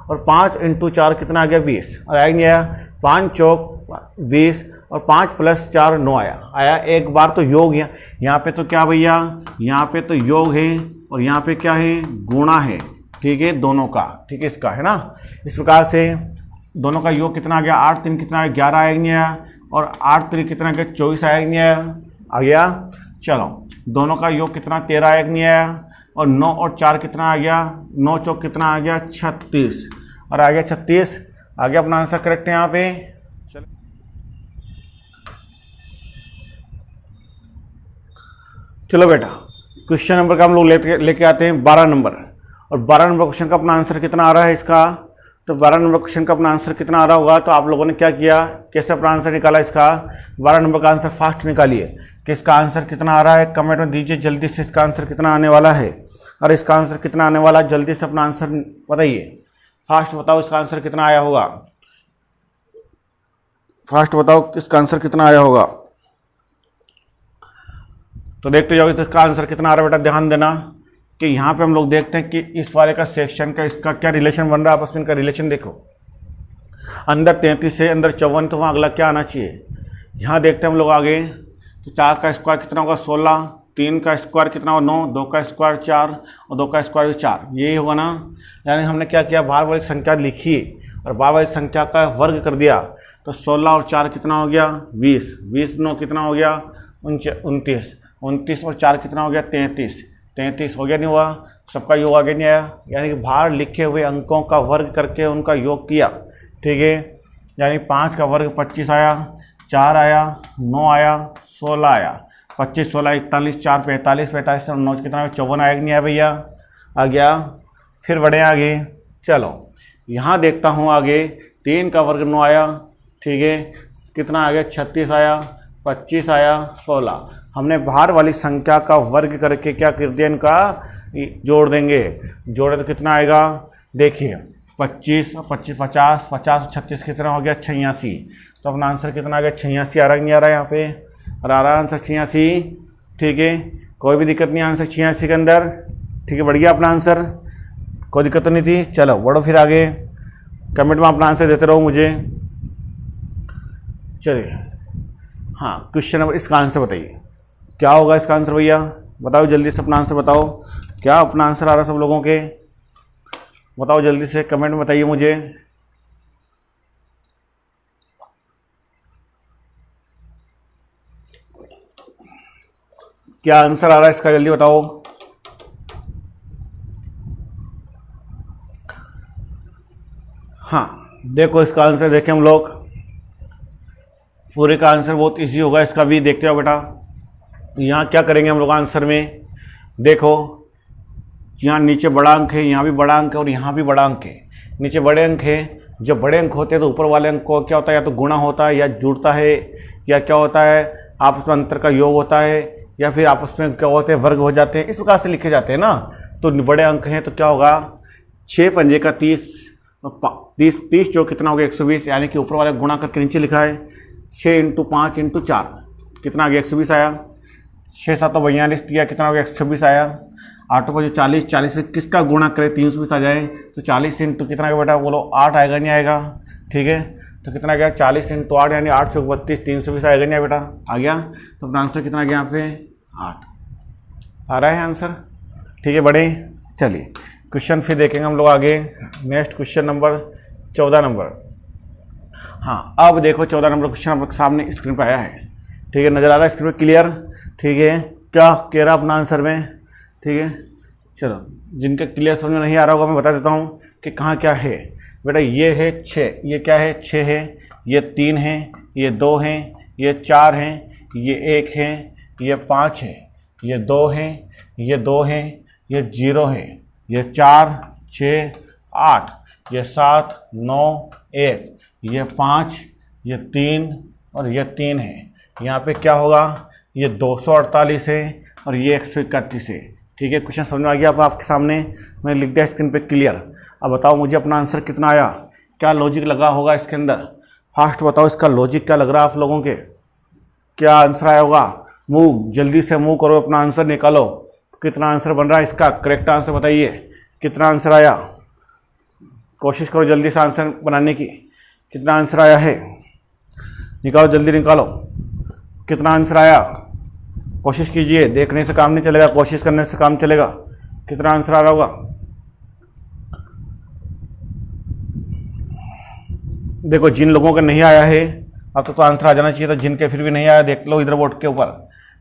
और 5 × 4 कितना आ गया 20, और आया नहीं आया, 5 चौक 20 और 5 + 4 9 आया। एक बार तो योग यहाँ पे तो क्या भैया, यहाँ पे तो योग है, और यहाँ पे क्या है, गुणा है। ठीक है, दोनों का, ठीक है, इसका है ना। इस प्रकार से दोनों का योग कितना आ गया, 8 3 कितना आया 11 आया नहीं आया, और 8 3 कितना आ गया 24 आया नहीं आया, आ गया। चलो दोनों का योग कितना 13 आया नहीं आया, और 9 और 4 कितना आ गया, 9 चौक कितना आ गया 36, और आ गया 36, आ गया अपना आंसर करेक्ट है यहाँ पे। चलो बेटा क्वेश्चन नंबर का हम लोग लेके आते हैं 12 नंबर, और 12 नंबर क्वेश्चन का अपना आंसर कितना आ रहा है इसका, तो 12 नंबर क्वेश्चन का अपना आंसर कितना आ रहा होगा। तो आप लोगों ने क्या किया, कैसे अपना आंसर निकाला इसका, 12 नंबर का आंसर फास्ट निकालिए कि इसका आंसर कितना आ रहा है। कमेंट में दीजिए जल्दी से इसका आंसर कितना आने वाला है, और इसका आंसर कितना आने वाला है जल्दी से अपना आंसर बताइए। फास्ट बताओ इसका आंसर कितना आया होगा, फास्ट बताओ इसका आंसर कितना आया होगा। तो देखते जाओ इसका आंसर कितना आ रहा है बेटा। ध्यान देना कि यहाँ पे हम लोग देखते हैं कि इस वाले का सेक्शन का इसका क्या रिलेशन बन रहा है आपस में। इनका रिलेशन देखो, अंदर 33 है, अंदर 54, तो वहाँ अगला क्या आना चाहिए। यहाँ देखते हैं हम लोग आगे, तो 4 का स्क्वायर कितना होगा 16, 3 का स्क्वायर कितना होगा 9, 2 का स्क्वायर 4 और 2 का स्क्वायर 4, यही होगा ना। यानी हमने क्या किया, बाहर वाली संख्या लिखी और बाहर वाली संख्या का वर्ग कर दिया। तो 16 और 4 कितना हो गया 20, 20 9 कितना हो गया 29, 29 और 4 कितना हो गया 33, 33 हो गया नहीं हुआ, सबका योग आगे नहीं आया। यानी कि बाहर लिखे हुए अंकों का वर्ग करके उनका योग किया, ठीक है। यानी 5 का वर्ग 25 आया, 4 आया, 9 आया, 16 आया, 25 16 41 4 45, 45 और 9 कितना 54 आया कि नहीं आया भैया, आ गया। फिर बढ़े आगे, चलो यहाँ देखता हूँ आगे, 3 का वर्ग 9 आया, ठीक है, कितना आ गया 36 आया, 25 आया, 16। हमने बाहर वाली संख्या का वर्ग करके क्या कर दिया, इनका जोड़ देंगे। जोड़े तो कितना आएगा, देखिए 25 50 50 50 36 कितना हो गया 86। तो अपना आंसर कितना आ गया 86 आ रहा है, नहीं आ रहा है यहाँ पे, और आ रहा है आंसर 86, ठीक है। कोई भी दिक्कत नहीं आंसर 86 के अंदर, ठीक है, बढ़ गया अपना आंसर, कोई दिक्कत तो नहीं थी। चलो बढ़ो फिर आगे, कमेंट में अपना आंसर देते रहो मुझे। चलिए हाँ, क्वेश्चन नंबर, इसका आंसर बताइए क्या होगा इसका आंसर भैया, बताओ जल्दी से अपना आंसर बताओ, क्या अपना आंसर आ रहा है सब लोगों के, बताओ जल्दी से कमेंट में बताइए मुझे। क्या आंसर आ रहा है इसका, जल्दी बताओ। हाँ देखो इसका आंसर देखें हम लोग, पूरे का आंसर बहुत इजी होगा इसका भी, देखते हो बेटा। यहाँ क्या करेंगे हम लोग आंसर में, देखो यहाँ नीचे बड़ा अंक है, यहाँ भी बड़ा अंक है और यहाँ भी बड़ा अंक है। नीचे बड़े अंक है, जब बड़े अंक होते हैं तो ऊपर वाले अंक को क्या होता है, या तो गुणा होता है या जुड़ता है, या क्या होता है आपस में अंतर का योग होता है, या फिर आपस में क्या होते हैं वर्ग हो जाते हैं, इस प्रकार से लिखे जाते हैं ना। तो बड़े अंक हैं तो क्या होगा 6 पंजे का 30, 30 जो कितना हो गया 120, यानी कि ऊपर वाले गुणा करके नीचे लिखा है 6 × 5 × 4 कितना आ गया 120 आया, 6 7 42 दिया कितना हो गया 126 आया, 8 को जो 40, 40 से किसका गुणा करे 320 आ जाए, तो 40 × कितना का बेटा बोलो 8 आएगा नहीं आएगा, ठीक है। तो कितना गया 40 × 8 यानी 8 × 32 320 आएगा नहीं बेटा, आ गया। तो अपना आंसर कितना गया यहाँ पे 8 आ रहा है आंसर, ठीक है। बड़े चलिए क्वेश्चन फिर देखेंगे हम लोग आगे, नेक्स्ट क्वेश्चन नंबर 14 नंबर। हाँ अब देखो 14 नंबर क्वेश्चन आपके सामने स्क्रीन पर आया है, ठीक है, नज़र आ रहा है स्क्रीन पर क्लियर, ठीक है। क्या कह रहा अपना आंसर में, ठीक है। चलो जिनका क्लियर समझ में नहीं आ रहा होगा मैं बता देता हूँ कि कहाँ क्या है बेटा। ये है 6, ये क्या है 6 है, ये 3 है, ये 2 है, ये 4 है, ये 1 है, ये 5 है, ये 2 है, ये 2 है, ये 0 है, ये 4 6 8, ये 7 9 1, ये 5, ये 3 और ये 3 है। यहाँ पे क्या होगा, ये 248 है और ये 131 है, ठीक है। क्वेश्चन समझ में आ गया अब आपके सामने, मैंने लिख दिया स्क्रीन पे क्लियर। अब बताओ मुझे अपना आंसर कितना आया, क्या लॉजिक लगा होगा इसके अंदर, फास्ट बताओ इसका लॉजिक क्या लग रहा है आप लोगों के, क्या आंसर आया होगा। मूव जल्दी से मूव करो, अपना आंसर निकालो, कितना आंसर बन रहा है इसका, करेक्ट आंसर बताइए कितना आंसर आया, कोशिश करो जल्दी से आंसर बनाने की, कितना आंसर आया है निकालो, जल्दी निकालो कितना आंसर आया, कोशिश कीजिए, देखने से काम नहीं चलेगा, कोशिश करने से काम चलेगा। कितना आंसर आ रहा होगा, देखो जिन लोगों का नहीं आया है अब तो आंसर आ जाना चाहिए था, जिनके फिर भी नहीं आया देख लो इधर बोर्ड के ऊपर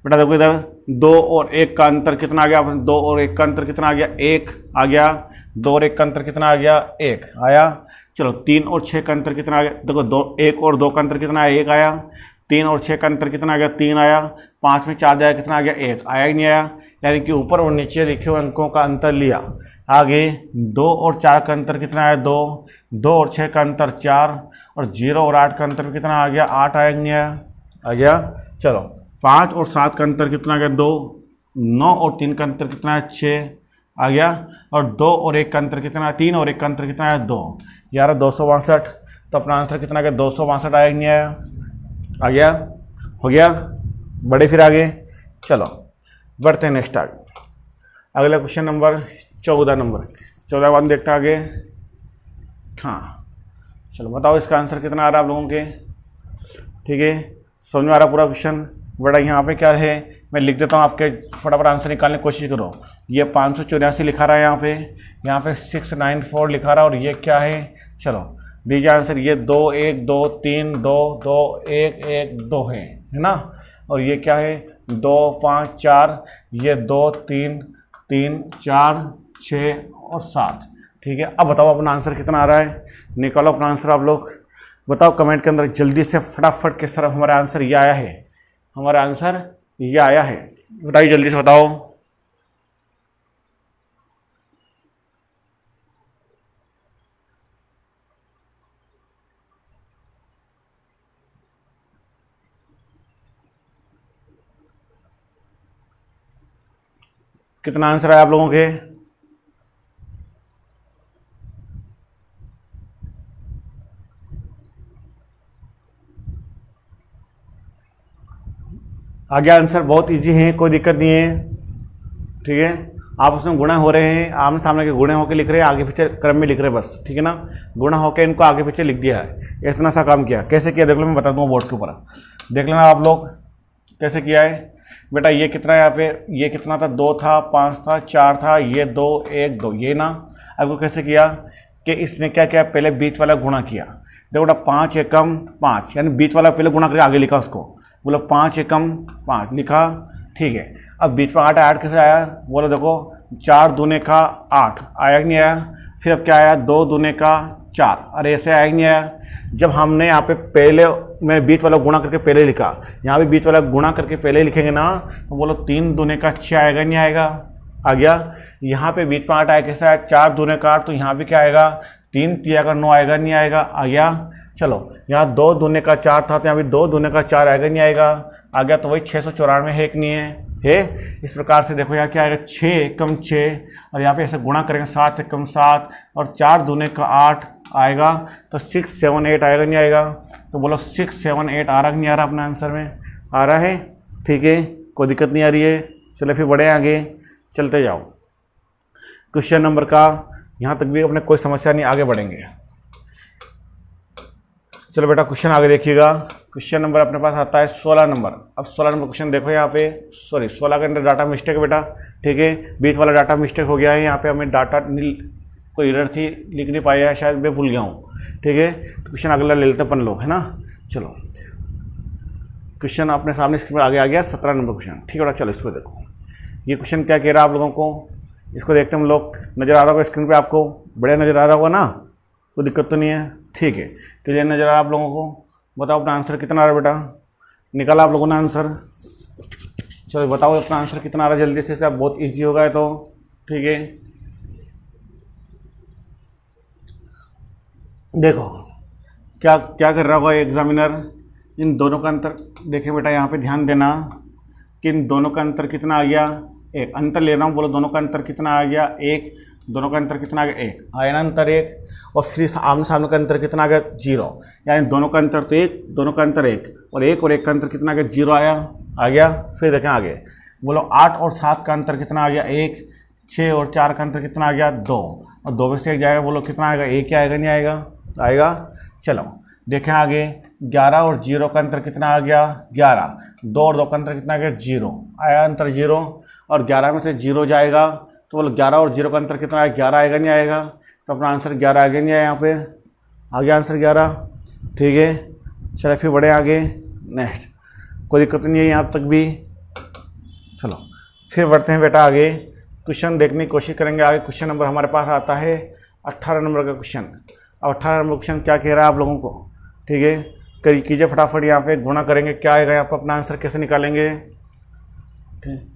बेटा, देखो इधर 2 और 1 का अंतर कितना आ गया, 2 और 1 का अंतर कितना आ गया 1 आ गया, 2 और 1 का अंतर कितना आ गया 1 आया। चलो 3 और 6 का अंतर कितना आ गया, देखो 1 और 2 का अंतर कितना आया 1 आया, 3 और 6 का अंतर कितना आ गया 3 आया, 5 में 4 जाएगा कितना आ गया 1 आया ही नहीं आया। यानी कि ऊपर और नीचे लिखे हुए अंकों का अंतर लिया, आगे 2 और 4 का अंतर कितना है 2, 2 और 6 का अंतर 4, और 0 और 8 का अंतर कितना आ गया 8 आया नहीं आया, आ गया। चलो 5 और 7 का अंतर कितना आ गया 2, 9 और 3 का अंतर कितना है 6 आ गया, और 2 और 1 का अंतर कितना है 3 और 1 का अंतर कितना है 2, यार 262। तो अपना आंसर कितना आ गया 262 आया नहीं आया, आ गया, हो गया। बढ़े फिर आगे, चलो बढ़ते हैं नेक्स्ट आगे। अगला क्वेश्चन नंबर 14 नंबर, 14 बाद देखते आगे। हाँ चलो बताओ इसका आंसर कितना आ रहा है आप लोगों के, ठीक है, समझ में आ रहा पूरा क्वेश्चन। बड़ा यहाँ पे क्या है मैं लिख देता हूँ, आपके फटाफट आंसर निकालने की कोशिश करो। ये 584 लिखा रहा है यहाँ पे 694 लिखा रहा है, और ये क्या है, चलो दीजिए आंसर। ये 2 1 2 3 2 2 1 1 2 है ना, और ये क्या है 2 5 4, ये 2 3 3 4 6 और 7, ठीक है। अब बताओ अपना आंसर कितना आ रहा है, निकालो अपना आंसर आप लोग, बताओ कमेंट के अंदर जल्दी से फटाफट किस तरफ हमारा आंसर ये आया है, हमारा आंसर ये आया है, बताइए जल्दी से बताओ। कितना आंसर आया आप लोगों के, आ गया आंसर। बहुत इजी है, कोई दिक्कत नहीं है, ठीक है। आप उसमें गुणा हो रहे हैं, आमने सामने के गुणे होकर लिख रहे हैं, आगे पीछे क्रम में लिख रहे हैं बस, ठीक है ना। गुणा होकर इनको आगे पीछे लिख दिया है, इतना सा काम किया। कैसे किया देख लो, मैं बता दूंगा बोर्ड के ऊपर, देख लेना आप लोग कैसे किया है। बेटा ये कितना है यहाँ पे, ये कितना था 2 था 5 था 4 था, ये 2 1 2, ये ना। आपको कैसे किया कि इसने क्या किया, पहले बीच वाला गुणा किया। देखो बेटा 5 एकम 5, यानी बीच वाला पहले गुणा करके आगे लिखा उसको, बोलो 5 एकम 5 लिखा, ठीक है। अब बीच में 8 ऐड कैसे आया, बोलो देखो 4 दूने का 8 आया नहीं आया, फिर अब क्या आया 2 दूने का 4, अरे ऐसे आया नहीं आया। जब हमने यहाँ पे पहले मैं बीच वाला गुणा करके पहले लिखा, यहाँ भी बीच वाला गुणा करके पहले लिखेंगे ना, तो बोलो 3 दूने का 6 आएगा नहीं आएगा, आ गया। यहाँ पे बीच में 8 आया कैसे आया, 4 दूने का 8, तो यहाँ भी क्या आएगा 3 तिया का 9 आएगा नहीं आएगा, आ गया। चलो यहाँ 2 दूने का 4 था, तो यहाँ भी 2 दूने का 4 आएगा नहीं आएगा, आ गया। तो वही 694 है कि नहीं है। इस प्रकार से देखो यहाँ क्या आएगा 6 एकम 6, और यहाँ पे ऐसे गुणा करेंगे 7 एकम 7, और 4 दूने का 8 आएगा, तो 678 आएगा नहीं आएगा। तो बोलो 678 आ रहा कि नहीं आ रहा अपना आंसर में, आ रहा है, ठीक है, कोई दिक्कत नहीं आ रही है। चलो फिर बढ़े आगे, चलते जाओ क्वेश्चन नंबर का, यहाँ तक भी अपने कोई समस्या नहीं, आगे बढ़ेंगे। चलो बेटा क्वेश्चन आगे देखिएगा। क्वेश्चन नंबर अपने पास आता है 16 नंबर। अब 16 नंबर क्वेश्चन देखो यहाँ पे, सॉरी 16 के अंदर डाटा मिस्टेक है बेटा, ठीक है, बीच वाला डाटा मिस्टेक हो गया है। यहाँ पे हमें डाटा कोई एरर थी, लिख नहीं पाया है, शायद मैं भूल गया हूँ, ठीक है। तो क्वेश्चन अगला ले लेते अपन लोग, है ना। चलो क्वेश्चन अपने सामने स्क्रीन पर आगे आ गया, 17 नंबर क्वेश्चन, ठीक है बेटा। चलो इसको देखो, ये क्वेश्चन क्या कह रहा है आप लोगों को, इसको देखते हम लोग। नज़र आ रहा होगा स्क्रीन पे आपको, बढ़िया नज़र आ रहा होगा ना, कोई दिक्कत तो नहीं है, ठीक है, क्लियर नज़र आ रहा है आप लोगों को। बताओ अपना आंसर कितना आ रहा है बेटा, निकाला आप लोगों ने आंसर। चलो बताओ अपना आंसर कितना आ रहा है जल्दी से, इसका बहुत ईजी होगा है तो, ठीक है। देखो क्या क्या कर रहा होगा एग्जामिनर, इन दोनों का अंतर देखिए बेटा, यहाँ पे ध्यान देना कि इन दोनों का अंतर कितना आ गया, एक अंतर ले रहा हूँ, बोलो दोनों का अंतर कितना आ गया, एक, दोनों का अंतर कितना आ गया, एक आया ना अंतर एक, और फिर आमने सामने का अंतर कितना आ गया 0, यानी दोनों का अंतर तो एक, दोनों का अंतर एक, और एक का अंतर कितना आ गया 0 आया, आ गया। फिर देखें आगे, बोलो 8 और 7 का अंतर कितना आ गया 1, 6 और 4 का अंतर कितना आ गया 2, और 2 में से 1 जाएगा, बोलो कितना आएगा 1 आएगा नहीं आएगा, आएगा। चलो देखें आगे, 11 और 0 का अंतर कितना आ गया 11, 2 और 2 का अंतर कितना आ गया 0, आया अंतर 0, और 11 में से 0 जाएगा, तो बोलो 11 और 0 का अंतर कितना आएगा 11 आएगा नहीं आएगा, तो अपना आंसर 11 आएगा नहीं आया, यहाँ पे आ गया आंसर 11, ठीक है। चलो फिर बढ़े आगे, नेक्स्ट, कोई दिक्कत नहीं है यहाँ तक भी। चलो फिर बढ़ते हैं बेटा आगे, क्वेश्चन देखने की कोशिश करेंगे आगे। क्वेश्चन नंबर हमारे पास आता है 18 नंबर का क्वेश्चन। अब 18 नंबर क्वेश्चन क्या कह रहा है आप लोगों को, ठीक है, कीजिए फटाफट, यहाँ पे गुणा करेंगे, क्या आएगा यहाँ पर, अपना आंसर कैसे निकालेंगे, ठीक।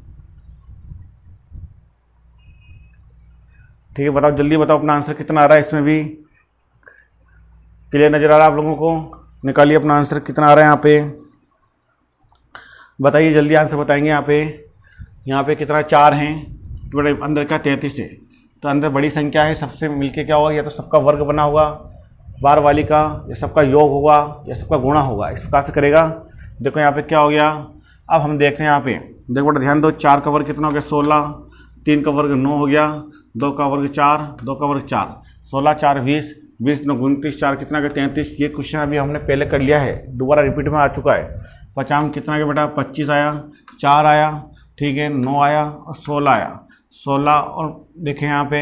ठीक है, बताओ जल्दी बताओ अपना आंसर कितना आ रहा है, इसमें भी क्लियर नज़र आ रहा है आप लोगों को? निकालिए अपना आंसर कितना आ रहा है यहाँ पे, बताइए जल्दी आंसर बताएंगे। यहाँ पे कितना 4 हैं, तो अंदर का 33 है, तो अंदर बड़ी संख्या है, सबसे मिलके क्या होगा, या तो सबका वर्ग बना होगा बार वाली का, या सबका योग होगा, या सबका गुणा होगा, इस प्रकार से करेगा। देखो यहाँ पे क्या हो गया, अब हम देखते हैं यहाँ पे, देखो बेटा ध्यान दो, 4 का वर्ग कितना हो गया 16, 3 का वर्ग 9 हो गया, 2 का वर्ग 4, 2 का वर्ग 4, 16 4 20, 20 9 29, 4 कितना का 33। ये क्वेश्चन अभी हमने पहले कर लिया है, दोबारा रिपीट में आ चुका है। 50 कितना का बेटा 25 आया, 4 आया, ठीक है, 9 आया और 16 आया, 16 और देखें यहाँ पे,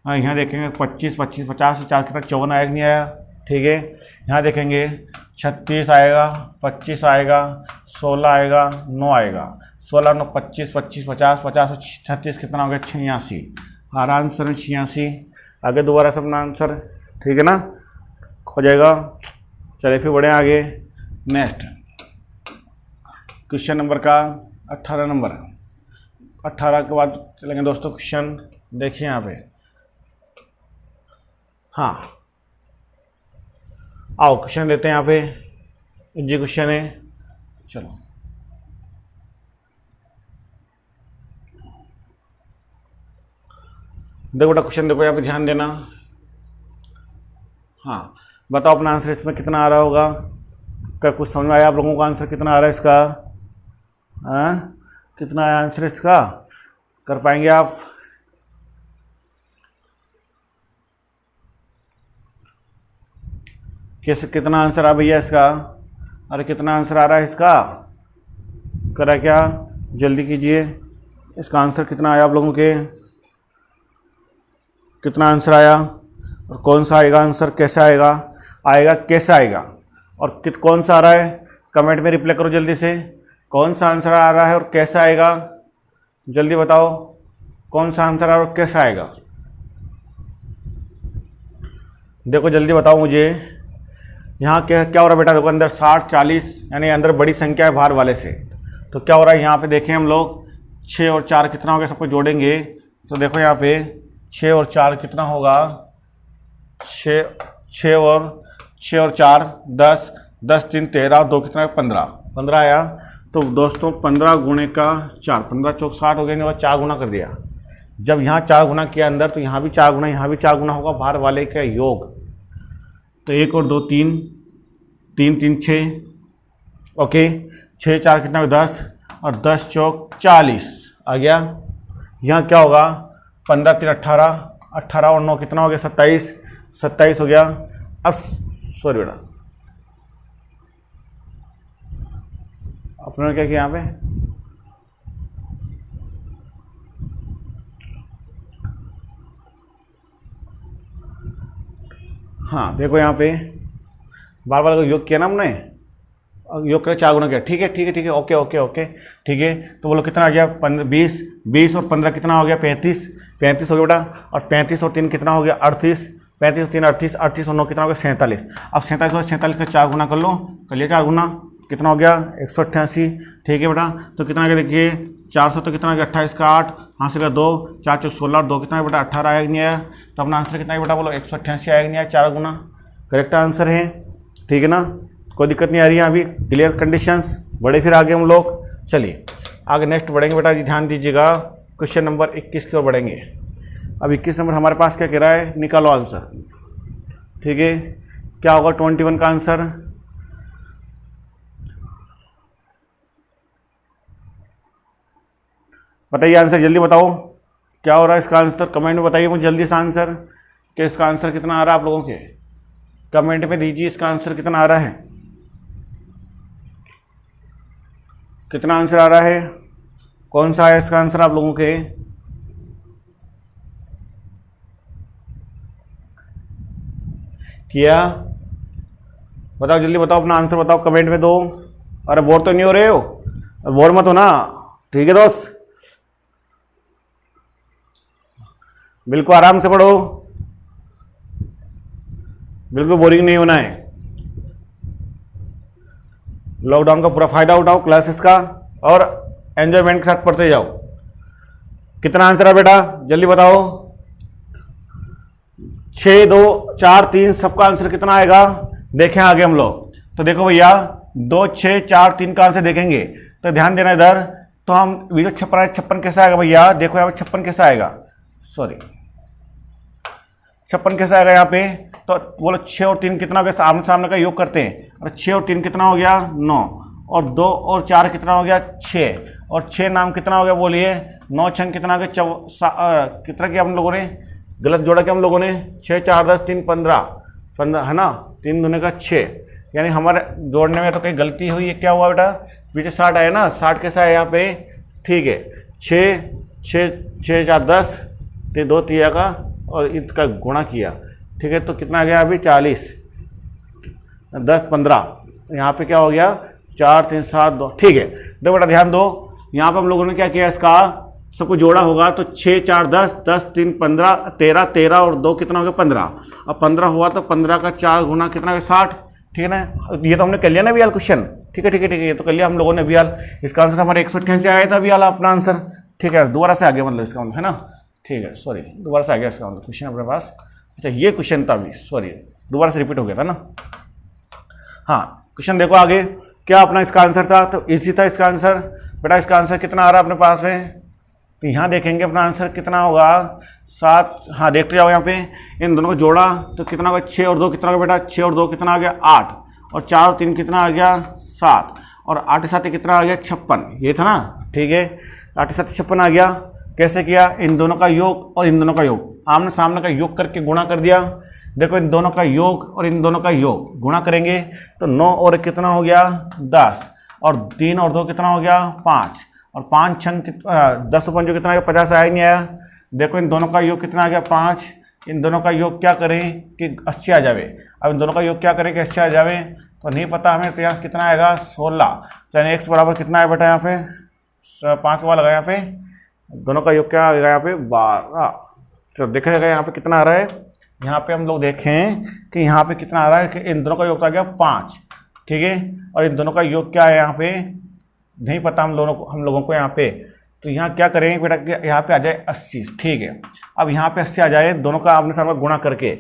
यहाँ देखेंगे 25 25 50 से 4 कितना 54 आया कि नहीं आया, ठीक है। यहाँ देखेंगे 36 आएगा, 25 आएगा, 16 आएगा, 9 आएगा, 16 9 25 25 50 50 और 36 कितना हो गया 86। हमारा आंसर है 86। आगे दोबारा से अपना आंसर, ठीक है ना, हो जाएगा। चलिए फिर बढ़े आगे, नेक्स्ट क्वेश्चन नंबर का 18 नंबर, 18 के बाद चलेंगे दोस्तों क्वेश्चन, देखिए यहाँ पे, हाँ आओ क्वेश्चन लेते हैं यहाँ पे, जी क्वेश्चन है, चलो देखो बेटा क्वेश्चन देखो यहाँ पे ध्यान देना। हाँ बताओ अपना आंसर इसमें कितना आ रहा होगा, क्या कुछ समझ में आया आप लोगों का? आंसर कितना आ रहा है इसका, हाँ कितना है आंसर इसका, कर पाएंगे आप? कैसे कितना आंसर आ भैया इसका, अरे कितना आंसर आ रहा है इसका, करा क्या, जल्दी कीजिए, इसका आंसर कितना आया आप लोगों के, कितना आंसर आया और कौन सा आएगा आंसर, कैसे आएगा, आएगा कैसे आएगा और कौन सा आ रहा है, कमेंट में रिप्लाई करो जल्दी से, कौन सा आंसर आ रहा है और कैसे आएगा, जल्दी बताओ कौन सा आंसर आ रहा है और कैसे आएगा। देखो जल्दी बताओ मुझे, यहाँ क्या क्या हो रहा है बेटा, देखो अंदर 60 40 यानी अंदर बड़ी संख्या है बाहर वाले से, तो क्या हो रहा है यहाँ पे देखें हम लोग, 6 और 4 कितना हो गया, सबको जोड़ेंगे तो देखो यहाँ पे 6 और 4 कितना होगा, 6 और 4 10, 10 3 13 और 2 कितना 15, 15 आया। तो दोस्तों 15 गुणे का 4, 15 चौक 60 हो गया, 4 गुना कर दिया। जब यहाँ 4 गुना किया अंदर, तो यहाँ भी 4 गुना, यहाँ भी 4 गुना होगा, बाहर वाले का योग, तो 1 और 2 3, 3 3 6, ओके, 6 4 कितना 10 और 10 चौक 40 आ गया। यहाँ क्या होगा, 15 3 18, 18 और 9 कितना हो गया 27, 27 हो गया। अब सॉरी बेटा, अपने क्या किया यहाँ पे, हाँ देखो यहाँ पे बार बार योग किया ना हमने, योग करे 4 गुना किया, ठीक है ठीक है ठीक है, ओके ओके ओके ठीक है। तो बोलो कितना आ गया, 20, 20 और 15 कितना हो गया 35, 35 हो गया बेटा, और 35 और 3 कितना हो गया 38, 35 और 3 38, 38 और 9 कितना हो गया 47। अब 47 और 47 का 4 गुना कर लो, कर लिया 4 गुना, कितना हो गया 188, ठीक है बेटा। तो कितना आ गया देखिए 400, तो कितना आ गया 28 का 8, हाँ से 2, 4 चौक 16 और 2 कितना है बेटा 18 आया कि नहीं आया। तो अपना आंसर कितना है बेटा, बोलो 188 आया कि नहीं आया, 4 गुना करेक्ट आंसर है, ठीक है ना, कोई दिक्कत नहीं आ रही है अभी, क्लियर कंडीशंस। बढ़े फिर आगे हम लोग, चलिए आगे नेक्स्ट बढ़ेंगे बेटा जी, ध्यान दीजिएगा, क्वेश्चन नंबर 21 की ओर बढ़ेंगे। अब 21 नंबर हमारे पास क्या कह रहा है, निकालो आंसर, ठीक है, क्या होगा 21 का आंसर, बताइए आंसर जल्दी बताओ, क्या हो रहा है इसका आंसर, कमेंट में बताइए मुझे जल्दी से आंसर, कि इसका आंसर कितना आ रहा है आप लोगों के, कमेंट में दीजिए इसका आंसर कितना आ रहा है, कितना आंसर आ रहा है, कौन सा है इसका आंसर आप लोगों के, किया बताओ जल्दी बताओ, अपना आंसर बताओ कमेंट में दो। अरे बोर तो नहीं हो रहे हो, बोर मत हो ना, ठीक है दोस्त, बिल्कुल आराम से पढ़ो, बिल्कुल बोरिंग नहीं होना है, लॉकडाउन का पूरा फायदा उठाओ क्लासेस का और एंजॉयमेंट के साथ पढ़ते जाओ। कितना आंसर है बेटा जल्दी बताओ, 6 2 4 3 सबका आंसर कितना आएगा देखें आगे हम लोग। तो देखो भैया 2 6 4 3 का आंसर देखेंगे तो ध्यान देना इधर। तो हम वीडियो 56 कैसा आएगा भैया, देखो यहाँ पे 56 कैसा आएगा, सॉरी 56 कैसा आएगा यहाँ पे। तो बोलो 6 और 3 कितना हो गया, आमने सामने का योग करते हैं। और 6 और 3 कितना हो गया 9, और 2 और 4 कितना हो गया 6, और 6 नाम कितना हो गया बोलिए 9 छंग कितना हो गया कितना किया हम लोगों ने, गलत जोड़ा क्या हम लोगों ने, 6 4 10 3 15 है ना, 3 दूने का 6, यानी हमारे जोड़ने में तो कहीं गलती हुई है। क्या हुआ बेटा, पीछे 60 आया ना, 60 कैसा है यहाँ पे, ठीक है 6 6 6 4 10 2 तिया का और इसका गुणा किया, ठीक है तो कितना आ गया अभी 40 10 15, यहाँ पे क्या हो गया 4 3 7 2, ठीक है। देखो बेटा ध्यान दो, यहाँ पे हम लोगों ने क्या किया, इसका सबको जोड़ा होगा तो 6 4 10 10 3 15 13 13 और 2 कितना हो गया 15, अब 15 हुआ तो 15 का 4 गुना कितना हो गया 60, ठीक है ना। ये तो हमने कर लिया ना वियाल क्वेश्चन, ठीक है ठीक है ठीक है, ये तो कर लिया हम लोगों ने वियाल। इसका आंसर हमारे 188 आया था वियाल अपना आंसर, ठीक है दोबारा से आ गया मतलब इसका है ना, ठीक है सॉरी दोबारा से आ गया इसका क्वेश्चन अपने पास। अच्छा ये क्वेश्चन था अभी, सॉरी दोबारा से रिपीट हो गया था ना। हाँ क्वेश्चन देखो आगे क्या अपना इसका आंसर था, तो इसी था इसका आंसर। बेटा इसका आंसर कितना आ रहा है अपने पास में, तो यहाँ देखेंगे अपना आंसर कितना होगा 7, हाँ देखते जाओ यहाँ पे इन दोनों को जोड़ा तो कितना होगा 6 और 2 कितना होगा बेटा, 6 और 2 कितना आ गया 8, और 4 और 3 कितना आ गया 7, और 8 7 कितना आ गया 56, ये था ना, ठीक है 8 7 56 आ गया। कैसे किया, इन दोनों का योग और इन दोनों का योग आमने सामने का योग करके गुणा कर दिया। देखो इन दोनों का योग और इन दोनों का योग गुणा करेंगे तो 9 और कितना हो गया 10, और 3 और 2 कितना हो गया 5, और 5 छंग 10 पंचो कितना आ गया 50 आया नहीं आया। देखो इन दोनों का योग कितना आ गया 5, इन दोनों का योग क्या करें कि 80 आ जावे। अब इन दोनों का योग क्या करें कि 80 आ जावे, तो नहीं पता हमें, तो यहाँ कितना आएगा 16, तो यानी x बराबर कितना है बेटा यहाँ पे 5 का लगा, यहाँ पे दोनों का योग क्या आएगा यहाँ पे 12। तो देखेगा यहाँ पे कितना आ रहा है, यहाँ पे हम लोग देखें कि यहाँ पे कितना आ रहा है कि इन दोनों का योग तो आ गया 5, ठीक है, और इन दोनों का योग क्या है यहाँ पे नहीं पता हम लोगों को यहाँ पे। तो यहाँ क्या करेंगे बेटा कि यहाँ पे आ जाए 80, ठीक है। अब यहाँ पे 80 आ जाए दोनों का आपने सामने गुणा करके,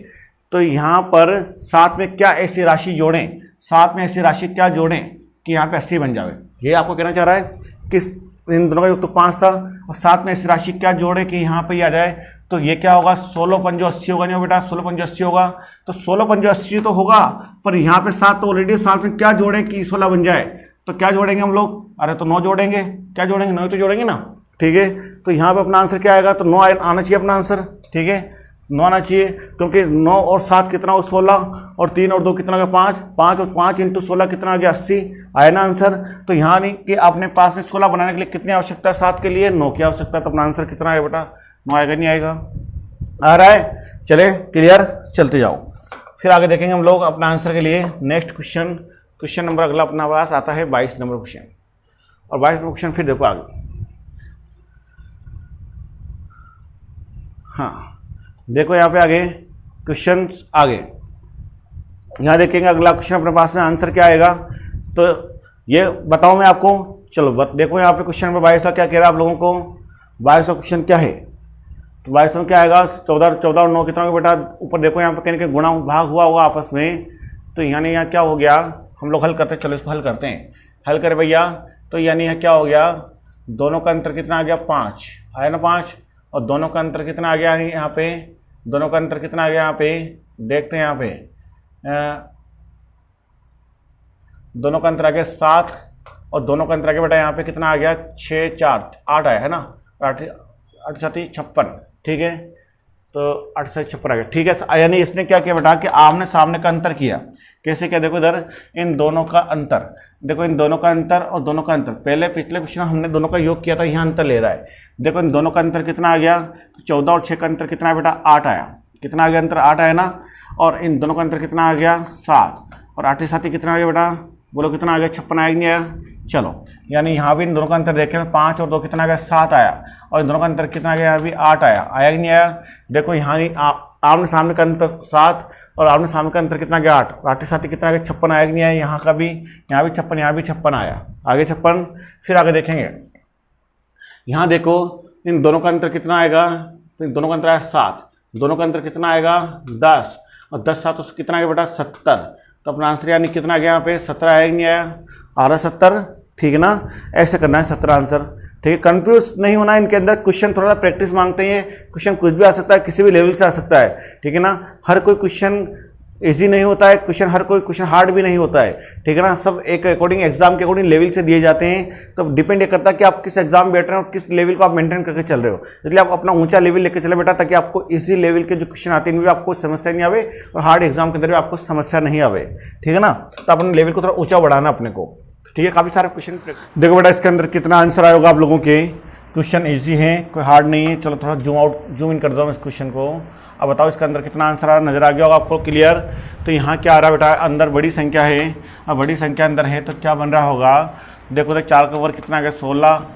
तो यहाँ पर साथ में क्या ऐसी राशि जोड़ें, साथ में ऐसी राशि क्या जोड़ें कि यहाँ पे 80 बन जाए। ये आपको कहना चाह रहा है कि इन दोनों का योग तो 5 था और साथ में ऐसी राशि क्या जोड़े कि यहाँ पे आ जाए। तो ये क्या होगा 16 पंजो 80 होगा, नहीं बेटा 16 पंजो 80 होगा, तो 16 पंजो 80 तो होगा, पर यहाँ पे 7 तो ऑलरेडी साथ में क्या जोड़े कि 16 बन जाए। तो क्या जोड़ेंगे हम लोग, अरे तो 9 जोड़ेंगे, क्या जोड़ेंगे 9 तो जोड़ेंगे ना, ठीक है। तो यहाँ पे अपना आंसर क्या आएगा, तो 9 आना चाहिए अपना आंसर, ठीक है 9 आना चाहिए, क्योंकि 9 और 7 कितना हो 16, और 3 और 2 कितना हो गया 5, 5 और 5 इंटू 16 कितना आ गया 80 आया ना आंसर। तो यहाँ नहीं कि अपने पास में 16 बनाने के लिए कितनी आवश्यकता है 7 के लिए 9 की आवश्यकता है, तो अपना आंसर कितना है बेटा 9 आएगा नहीं आएगा, आ रहा है। चले क्लियर, चलते जाओ फिर आगे देखेंगे हम लोग अपना आंसर के लिए। नेक्स्ट क्वेश्चन नंबर अगला अपना पास आता है 22 नंबर क्वेश्चन, और 22 नंबर क्वेश्चन फिर देखो आगे। हाँ देखो यहाँ पे आगे क्वेश्चन आगे यहाँ देखेंगे अगला क्वेश्चन अपने पास में आंसर क्या आएगा, तो ये बताऊँ मैं आपको। चलो देखो यहाँ पे क्वेश्चन नंबर 22 का क्या कह रहा है आप लोगों को। 22 का क्वेश्चन क्या है, तो 22 में क्या आएगा 14 और 9 कितना बेटा, ऊपर देखो यहाँ पे कहीं के गुणा भाग हुआ होगा आपस में, तो यानी यहाँ क्या हो गया हम लोग हल करते हैं। चलो इसको हल करते हैं, हल करें भैया। तो यानी यहाँ क्या हो गया, दोनों का अंतर कितना आ गया 5 आया ना 5, और दोनों का अंतर कितना आ गया यहाँ पे, दोनों का अंतर कितना आ गया यहाँ पे देखते हैं। यहाँ पे दोनों का अंतर आ गया 7, और दोनों का अंतर आ गया बेटा यहाँ पे कितना आ गया 6 4 8 आया है ना, 8 7 56, ठीक है तो 8 से 56 आ गया, ठीक है। यानी इसने क्या किया बेटा कि आमने सामने का अंतर किया। कैसे किया, देखो इधर इन दोनों का अंतर, देखो इन दोनों का अंतर और दोनों का अंतर, पहले पिछले क्वेश्चन हमने दोनों का योग किया था, यहाँ अंतर ले रहा है। देखो इन दोनों का अंतर कितना आ गया, तो 14 और 6 का अंतर कितना है बेटा 8 आया, कितना आ गया अंतर 8 आया ना, और इन दोनों का अंतर कितना आ गया 7, और 8 7 कितना आ गया बेटा बोलो कितना आ गया 56 आया नहीं आया। चलो यानी यहाँ भी इन दोनों का अंतर देखें 5 और 2 कितना आ गया 7 आया, और इन दोनों का अंतर कितना आ गया अभी 8 आया कि नहीं आया। देखो यहाँ आमने सामने का अंतर 7 और आमने सामने का अंतर कितना गया 8, 8 7 कितना आ गया 56 आया कि नहीं आया। यहाँ का भी, यहाँ भी 56, यहाँ भी 56 आया, आगे 56। फिर आगे देखेंगे यहाँ देखो इन दोनों का अंतर कितना आएगा, तो इन दोनों का अंतर आया 7, दोनों का अंतर कितना आएगा 10, और 10 सात उससे कितना आएगा बेटा 70। तो अपना आंसर यानी कितना आ गया यहाँ पे 17 आया कि नहीं आया, आ रहा 70, ठीक है ना। ऐसे करना है 17 आंसर, ठीक है। कंफ्यूज नहीं होना है इनके अंदर। क्वेश्चन थोड़ा सा प्रैक्टिस मांगते हैं, क्वेश्चन कुछ भी आ सकता है, किसी भी लेवल से आ सकता है, ठीक है ना। हर कोई क्वेश्चन इजी नहीं होता है, क्वेश्चन हर कोई क्वेश्चन हार्ड भी नहीं होता है, ठीक है ना। सब एक अकॉर्डिंग एग्जाम के अकॉर्डिंग लेवल से दिए जाते हैं। तो डिपेंड ये करता है कि आप किस एग्जाम में बैठ रहे हो और किस लेवल को आप मेंटेन करके चल रहे हो। इसलिए आप अपना ऊंचा लेवल लेकर चले बेटा, ताकि आपको इसी लेवल के जो क्वेश्चन आते हैं इनमें भी आपको समस्या नहीं आवे और हार्ड एग्जाम के अंदर भी आपको समस्या नहीं आवे, ठीक है ना। तो अपने लेवल को थोड़ा ऊंचा बढ़ाना अपने को, ठीक है। काफ़ी सारे क्वेश्चन देखो बेटा, इसके अंदर कितना आंसर आएगा आप लोगों के। क्वेश्चन ईजी है, कोई हार्ड नहीं है। चलो थोड़ा जूम इन कर दो इस क्वेश्चन को। अब बताओ इसके अंदर कितना आंसर आ रहा, नजर आ गया होगा आपको क्लियर। तो यहाँ क्या आ रहा है बेटा, अंदर बड़ी संख्या है। अब बड़ी संख्या अंदर है तो क्या बन रहा होगा, देखो तो 4 का वर्ग कितना आ गया 16,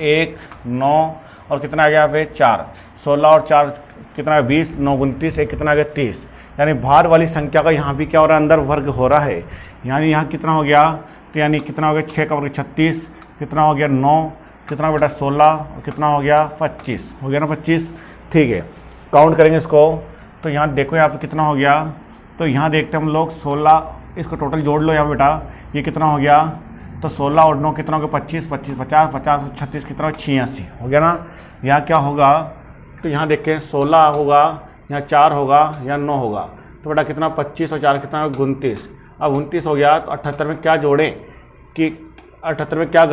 1 9 और कितना आ गया यहाँ पे 4, 16 और 4 कितना है 20, 9 29, 1 कितना आ गया 30। यानी बाहर वाली संख्या का यहाँ भी क्या हो रहा है, अंदर वर्ग हो रहा है। यानी यहाँ कितना हो गया, तो यानी कितना हो गया 6 का वर्ग 36, कितना हो गया 9, कितना बेटा 16 और कितना हो गया 25, हो गया ना 25, ठीक है। काउंट करेंगे इसको तो यहाँ देखो यहाँ पे कितना हो गया। तो यहाँ देखते हैं हम लोग 16, इसको टोटल जोड़ लो यहाँ बेटा, ये कितना हो गया, तो 16 और 9 कितना हो गया 25, 25 50, 50 और 36 कितना 86 हो गया ना। यहाँ क्या होगा, तो यहाँ देखें 16 होगा, यहाँ 4 होगा, यहाँ 9 होगा, तो बेटा कितना 25 और 4 कितना 29। अब 29 हो गया तो 78 में क्या जोड़ें कि 78 में क्या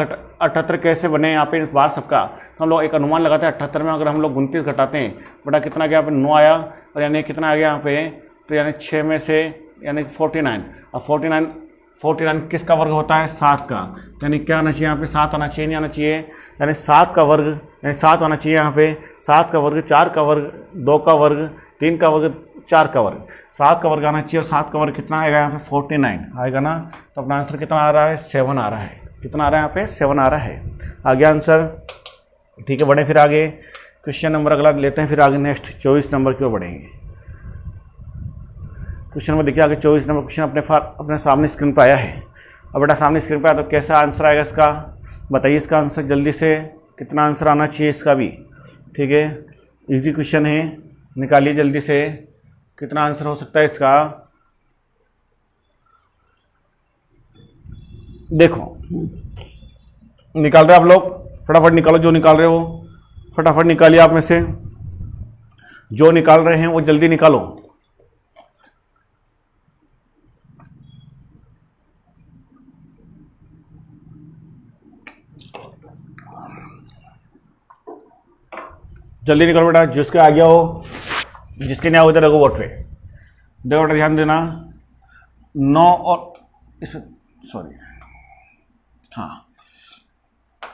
78 कैसे बने यहाँ पे बार सबका। तो हम लोग एक अनुमान लगाते हैं 78 में अगर हम लोग 29 घटाते हैं बेटा कितना गया यहाँ पे 9 आया, और यानी कितना आ गया यहाँ पे, तो यानी 6 में से यानी 49। अब 49 किसका वर्ग होता है 7 का, यानी क्या आना चाहिए यहाँ पे 7 आना चाहिए, नहीं आना चाहिए, यानी 7 का वर्ग यानी 7 आना चाहिए यहाँ पे। 7 का वर्ग 4 का वर्ग 2 का वर्ग 3 का वर्ग 4 का वर्ग, 7 का वर्ग आना चाहिए। और 7 का वर्ग कितना आएगा यहाँ पे 49 आएगा ना। तो अपना आंसर कितना आ रहा है 7 आ रहा है, कितना आ रहा है यहाँ पे 7 आ रहा है, आ गया आंसर, ठीक है। बढ़े फिर आगे, क्वेश्चन नंबर अगला लेते हैं, फिर आगे नेक्स्ट 24 नंबर की ओर बढ़ेंगे। क्वेश्चन नंबर देखिए आगे 24 नंबर क्वेश्चन अपने सामने स्क्रीन पर आया है। अब बेटा सामने स्क्रीन पर आया तो कैसा आंसर आएगा इसका, बताइए इसका आंसर जल्दी से, कितना आंसर आना चाहिए इसका भी, ठीक है। इजी क्वेश्चन है, निकालिए जल्दी से कितना आंसर हो सकता है इसका। देखो निकाल रहे आप लोग, फटाफट निकालो, जो निकाल रहे हो फटाफट निकालिए, आप में से जो निकाल रहे हैं वो जल्दी निकालो। जल्दी निकालो बेटा, जिसके आ गया हो, जिसके नहीं आया उधर रखो बोर्ड पे। देखो बेटा ध्यान देना, 9 और इस सॉरी हाँ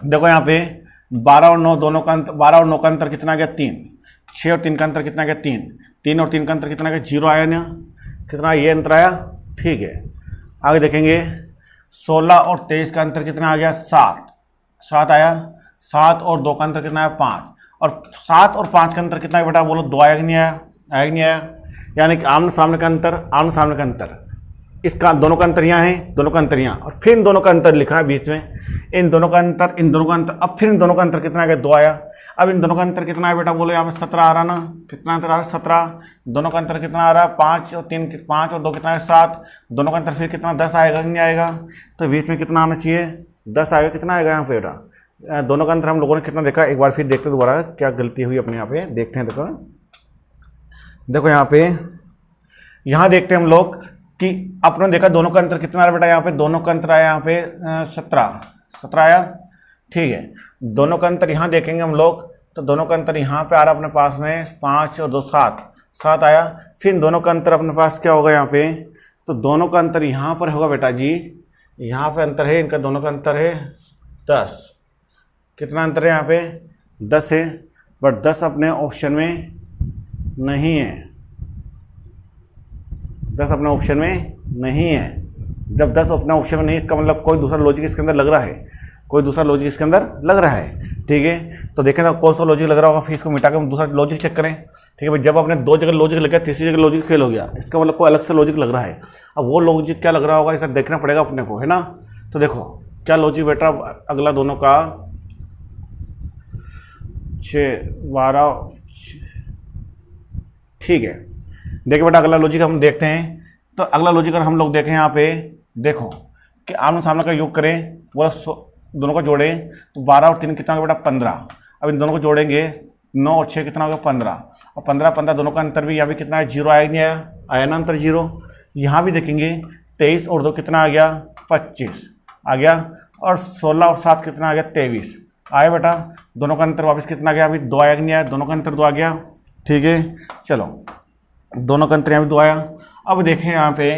देखो यहाँ पे 12 और 9 दोनों का अंतर, 12 और 9 का अंतर कितना गया 3, 6 और 3 का अंतर कितना गया 3, 3 और 3 का अंतर कितना गया 0 आया ना, कितना ये अंतर आया, ठीक है। आगे देखेंगे 16 और 23 का अंतर कितना आ गया 7 आया, 7 और 2 का अंतर कितना आया 5, और 7 और 5 का अंतर कितना है बेटा बोलो 2 आया कि नहीं आया, आया कि नहीं आया। यानी कि आमने सामने का अंतर, इसका दोनों का अंतर यहाँ है, दोनों का अंतर यहाँ, और फिर इन दोनों का अंतर लिखा है बीच में, इन दोनों का अंतर, अब फिर इन दोनों का अंतर कितना आ गया 2 आया। अब इन दोनों का अंतर कितना है बेटा बोलो, यहाँ पे 17 आ रहा ना, कितना अंतर आ रहा है 17, दोनों का अंतर कितना आ रहा है 5 और 3 5 और 2 कितना है 7, दोनों का अंतर फिर कितना 10 आएगा कि नहीं आएगा। तो बीच में कितना आना चाहिए 10 आएगा, कितना आएगा यहाँ पे बेटा, दोनों का अंतर हम लोगों ने कितना देखा, एक बार फिर देखते दोबारा क्या गलती हुई अपने यहाँ पे देखते हैं। देखो यहाँ देखते हैं हम लोग कि अपने देखा दोनों का अंतर कितना आया बेटा, यहाँ पे दोनों का अंतर आया यहाँ पे 17 आया, ठीक है। दोनों का अंतर यहाँ देखेंगे हम लोग तो दोनों का अंतर यहाँ पे आ रहा है अपने पास में 5 और 2 7 आया। फिर दोनों का अंतर अपने पास क्या होगा यहाँ पे, तो दोनों का अंतर यहाँ पर होगा बेटा जी, यहाँ पे अंतर है इनका, दोनों का अंतर है 10, कितना अंतर है यहाँ पे 10 है, बट 10 अपने ऑप्शन में नहीं है, 10 अपने ऑप्शन में नहीं है। जब 10 अपने ऑप्शन में नहीं, इसका मतलब कोई दूसरा लॉजिक इसके अंदर लग रहा है, कोई दूसरा लॉजिक इसके अंदर लग रहा है, ठीक है। तो देखें ना कौन सा लॉजिक लग रहा होगा, फिर इसको मिटा के हम दूसरा लॉजिक चेक करें, ठीक है भाई। जब आपने 2 जगह लॉजिक लग गया, तीसरी जगह लॉजिक फेल हो गया, इसका मतलब कोई अलग से लॉजिक लग रहा है। अब वो लॉजिक क्या लग रहा होगा इसका देखना पड़ेगा अपने को, है ना। तो देखो क्या लॉजिक बेटा अगला दोनों का 6 12 ठीक है, देखिए बेटा अगला लॉजिक हम देखते हैं। तो अगला लॉजिक अगर हम लोग देखें यहाँ पे, देखो कि आमने सामने का योग करें, बोला दोनों को जोड़ें तो 12 और 3 कितना होगा बेटा 15। अब इन दोनों को जोड़ेंगे 9 और 6 कितना होगा 15, और 15 दोनों का अंतर भी यहाँ पे कितना है 0 आया नहीं आया, आया ना अंतर 0। यहाँ भी देखेंगे 23 और 2 कितना आ गया 25 आ गया, और 16 और 7 कितना आ गया 23 आया बेटा। दोनों का अंतर वापस कितना आ गया, अभी 2 आया कि नहीं आया, दोनों का अंतर 2 आ गया। ठीक है, चलो दोनों का अंतर यहाँ भी 2 आया। अब देखें यहाँ पे,